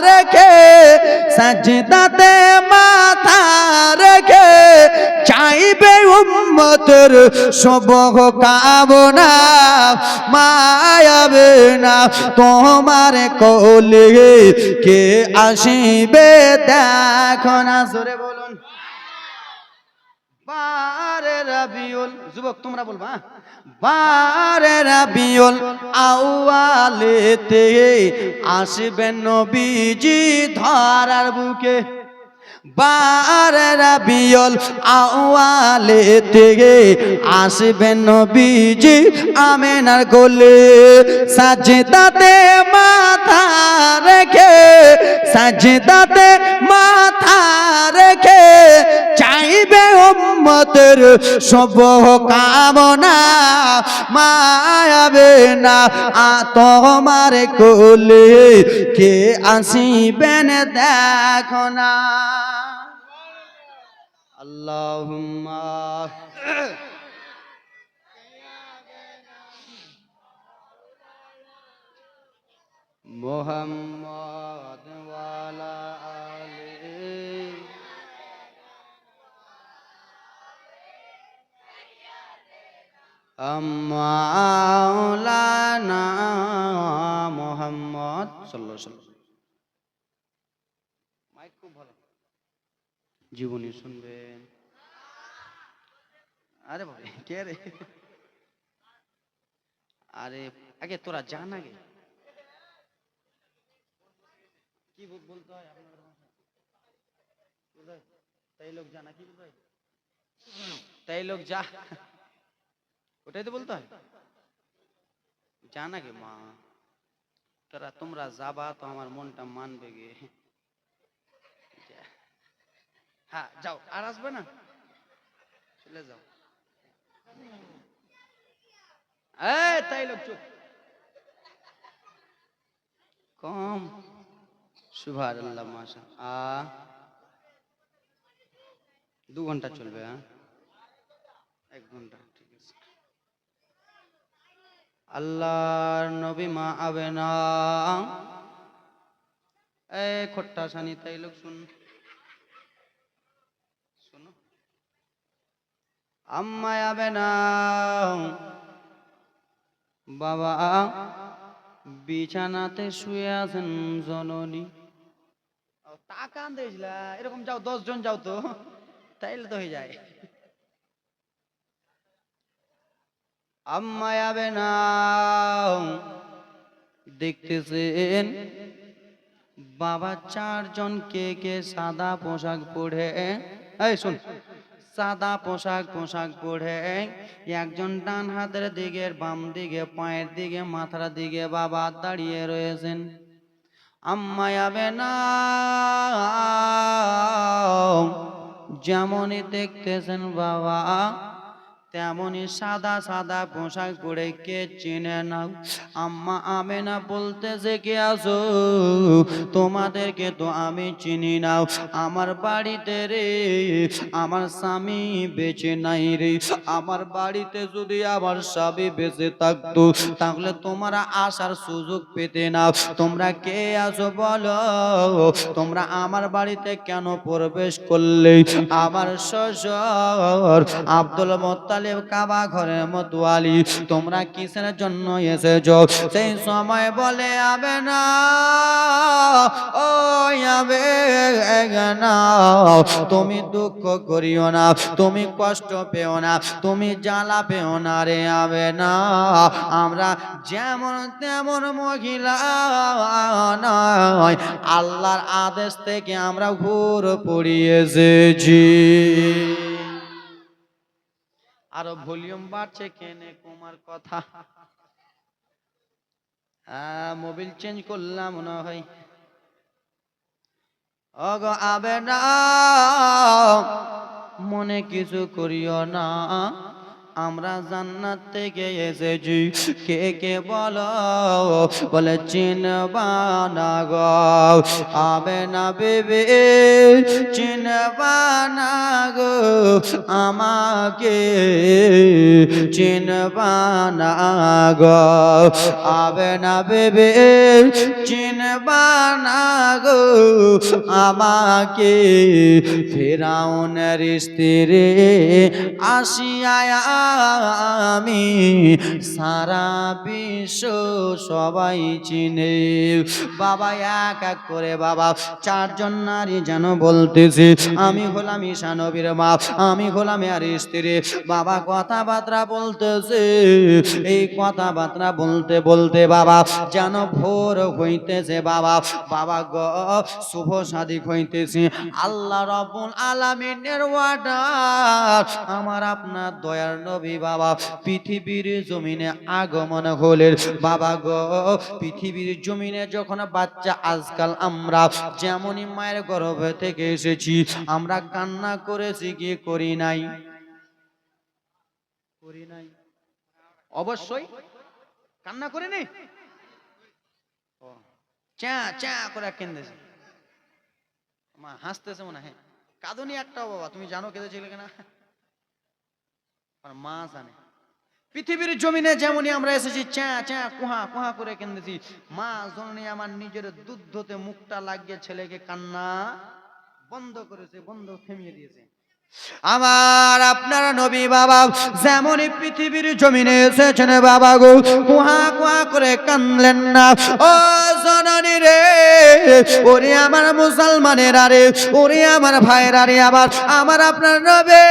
রেখে, সাজদাতে মাথা রেখে চাইবে উম্মতের সব কামনা। মা আমিনা তোমার কোলে কে আসিবে দেখো না, জোরে বলুন। 12 রাবিউল, যুবক তোমরা বলবা, 12 রাবিউল আউয়ালেতে আসবেন নবীজি ধরার বুকে। 12 রাবিউল আউয়ালে থেকে আসবেন নবীজি আমেনার কোলে। সাজদাতে মাথা রেখে, সাজদাতে মাথা রেখে চাইবে উম্মতের সব কামনা। মা আমিনা তোমার কোলে কে আসিবেন দেখো না। আল্লাহুম্মা মুহাম্মদ ওয়ালা আলি মাওলানা মুহাম্মদ সাল্লাল্লাহু আলাইহি ওয়াসাল্লাম। মাইক খুব ভালো, জীবনী শুনবেন। আরে ভাই কে রে? আরে আগে তোরা জান, আগে কি বলতে হয় আপনাদের ভাষায়? তাই লোক জানা কি বলতে হয়? তাই লোক যা, ওটাই তো বলতে হয়। জানা গে মা, তোমরা যাবা তো আমার মনটা মানবে গে। হ্যাঁ যাও, আর আসবে না, চলে যাও। এই তাই লোক চুপ, কম। সুবহানাল্লাহ, মাশা। 2 ঘন্টা চলবে, হ্যাঁ 1 ঘন্টা, ঠিক আছে। আল্লাহর নবী মা আবে না, এ খোট্টা সানি তাই লোক শুন, শোনো। আম্মা আবে না, বাবা বিছানাতে শুয়ে আছেন জননী। তা কান দিয়েছিলা এরকম, যাও 10 জন যাও তো, তাইলে তো হয়ে যায়। আম্মা আবে না, দেখতেছেন বাবা 4 জন কে কে সাদা পোশাক পরে, এই শুন, সাদা পোশাক পরে একজন ডান হাতের দিকে, বাম দিকে, পায়ের দিকে, মাথার দিকে বাবা দাঁড়িয়ে রয়েছেন। আম্মা আবে না যেমনই দেখতেছেন বাবা, তেমনই সাদা সাদা পোশাক পরে, কে চিনে না? আম্মা আমেনা বলতেছে, কে আছো? তোমাদেরকে তো আমি চিনি না। আমার বাড়িতে রে আমার স্বামী বেঁচে নাই রে, আমার বাড়িতে যদি আমার স্বামী বেঁচে থাকতো তাহলে তোমরা আসার সুযোগ পেতে না। তোমরা কে আছো বলো, তোমরা আমার বাড়িতে কেন প্রবেশ করলে? আমার শ্বশুর আব্দুল মুত্তালিব কাবা ঘরের মতোয়ালি, তোমরা কিসের জন্য এসেছো? সেই সময় বলে আবে না, ও আবে না, তুমি দুঃখ করিও না, তুমি কষ্ট পেও না, তুমি জ্বালা পেও না রে আবে না। আমরা যেমন তেমন মহিলা নয়, আল্লাহর আদেশ থেকে আমরা ঘুর পড়িয়ে এসেছি। আরো ভলিউম বাড়ছে কেনে কুমার কথা, মোবিল চেঞ্জ করলাম না হয়। ওগো আবে না, মনে কিছু করিও না, আমরা জান্নাত থেকে এসেছি। কে কে বলো, বলে চিনবা না গো আবে না বেবে, চিনবা না গো আমাকে, চিনবা না গো আবে না বেবে, চিনবা না গো আমাকে। ফেরাউনের স্ত্রী আসিয়া আমি সারা বিশ্ব সবাই চিনে। বাবা এক এক করে বাবা 4 জন নারী যেন বলতেছে, আমি হলাম ঈশা নবীর মা, আমি হলাম আর স্ত্রী। বাবা কথাবার্তা বলতেছে, এই কথাবার্তা বলতে বলতে বাবা যেন ভোর হইতেছে বাবা, বাবা গ শুভ সাদিক হইতেছে। আল্লাহ রাব্বুল আলামিনের ওয়ার্ডার, আমার আপনার দয়ার নবী বাবা পৃথিবীর জমিনে আগমন হলেন। বাবা গো পৃথিবীর জমিনে যখন বাচ্চা, আজকাল আমরা যেমনই মায়ের গর্ভ থেকে এসেছি আমরা কান্না করেছি কি করি নাই? করি নাই, অবশ্যই কান্না করে নি, চা চা করে কেঁদেছে, মা হাসতেছে মনে হয়, কাঁদুনি একটাও বাবা, তুমি জানো কেঁদেছিলে কিনা? মা জানে। পৃথিবীর জমিনে যেমনই আমরা এসেছি চা চা কুহা কুহা করে কেঁদেছি। মা জননী আমার নিজের দুধতে মুখটা লাগিয়ে ছেলেকে কান্না বন্ধ করেছে, বন্ধ থেমিয়ে দিয়েছে। আমার আপনার নবী বাবা যেমনই পৃথিবীর জমিনে এসেছেন বাবা গো, কুহা কুহা করে কানলেন না। ও জননী রে, ওরে আমার মুসলমানের আরে, ওরে আমার ভাইয়ের আরে, আবার আমার আপনার নবী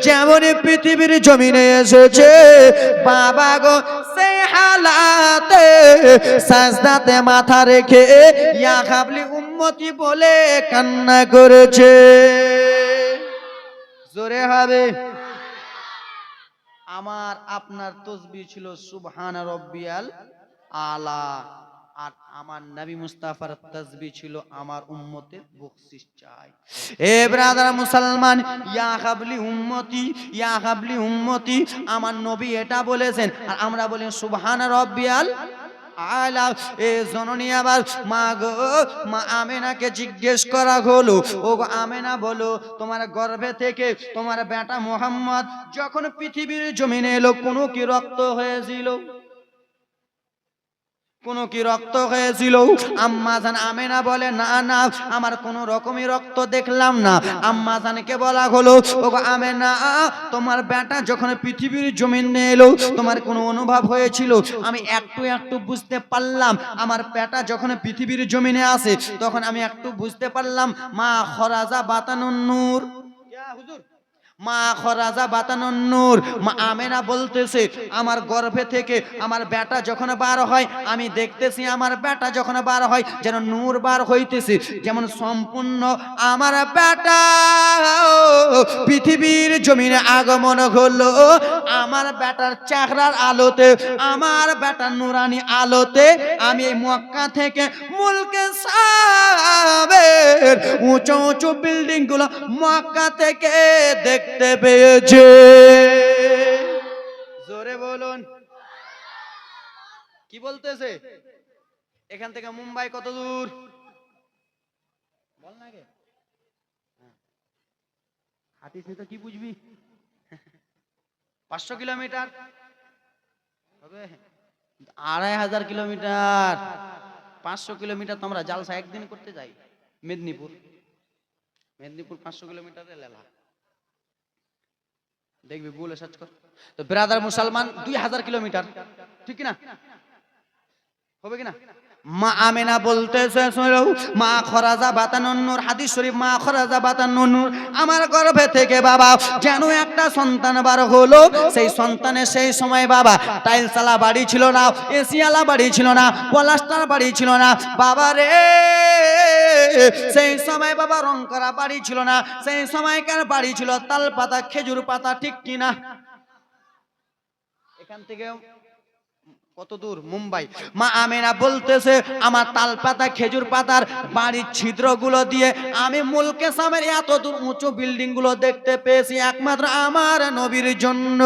যেমন পৃথিবীর জমিনে এসেছে বাবা গো, সেই হালাতে সাজদাতে মাথা রেখে ইয়া হাবলি উম্মতি বলে কান্না করেছে। জোরে হবে। আমার আপনার তাসবিহ ছিল সুবহান রাব্বিয়াল আলা, আর আমার নবী মুস্তাফার তাসবিহ ছিল আমার উম্মতের বকশিশ চাই। এ ব্রাদার মুসলমান, ইয়া হাবলি উম্মতি, ইয়া হাবলি উম্মতি, আমার নবী এটা বলেছেন আর আমরা বলি সুবহান রাব্বিয়াল আলা। এ জননী আবার মা গো, মা আমেনাকে জিজ্ঞেস করা হলো, ও গো আমেনা বলো, তোমার গর্ভে থেকে তোমার বেটা মুহাম্মদ যখন পৃথিবীর জমিনে এলো কোনো কি রক্ত হয়েছিল? কোনো কি রক্ত হয়েছিল? আম্মা জান আমেনা বলে না না, আমার কোনো রকমই রক্ত দেখলাম না। আম্মা জানকে বলা হলো, ওগো আমেনা, তোমার বেটা যখন পৃথিবীর জমিনে এলো তোমার কোনো অনুভব হয়েছিল? আমি একটু একটু বুঝতে পারলাম, আমার বেটা যখন পৃথিবীর জমিনে আসে তখন আমি একটু বুঝতে পারলাম মা খরাজা বাতানুন নূর। ইয়া হুজুর, মা খরাজা বাতানুন নূর। মা আমেনা বলতেছে আমার গর্ভে থেকে আমার বেটা যখন বার হয় আমি দেখতেছি আমার বেটা যখন বার হয় যেন নূর বার হইতেছে, যেমন সম্পূর্ণ আমার বেটা পৃথিবীর জমিনে আগমন হলো। আমার বেটার চেহারার আলোতে, আমার বেটার নুরানি আলোতে আমি এই মক্কা থেকে মুলকে সাবের উঁচু উঁচু বিল্ডিং গুলো মক্কা থেকে দেখতে পেয়েছে। জোরে বলুন, কি বলতেছে? এখান থেকে মুম্বাই কত দূর বল না গে? হাতিস নি তো কি বুঝবি? 500 কিলোমিটার হবে, 2500 কিলোমিটার। 500 কিলোমিটার তো আমরা জালসা একদিন করতে যাই। মেদিনীপুর, মেদিনীপুর 500 কিলোমিটারের লেলা দেখবি, গুগলে সার্চ কর। তো ব্রাদার মুসলমান 2000 কিলোমিটার, ঠিক না? হবে কিনা? মা আমেনা বলতেছে শুনো, মা খরাজা বাতানুন নূর, হাদিস শরীফ, মা খরাজা বাতানুন নূর, আমার গর্ভে থেকে বাবা যেন একটা সন্তান বার হলো। সেই সন্তানের সেই সময় বাবা টাইলসালা বাড়ি ছিল না, এসিয়ালা বাড়ি ছিল না, পলাস্টার বাড়ি ছিল না বাবা রে। সেই সময় বাবা রং করা বাড়ি ছিল না, সেই সময়কার বাড়ি ছিল তাল পাতা, খেজুর পাতা, ঠিক কিনা? এখান থেকে কত দূর? মুম্বাই। মা আমেনা বলতেছে আমার তাল পাতা, খেজুর পাতার বাড়ির ছিদ্রগুলো দিয়ে আমি মুলকে সামের এত দূর উঁচু বিল্ডিং গুলো দেখতে পেয়েছি একমাত্র আমার নবীর জন্য।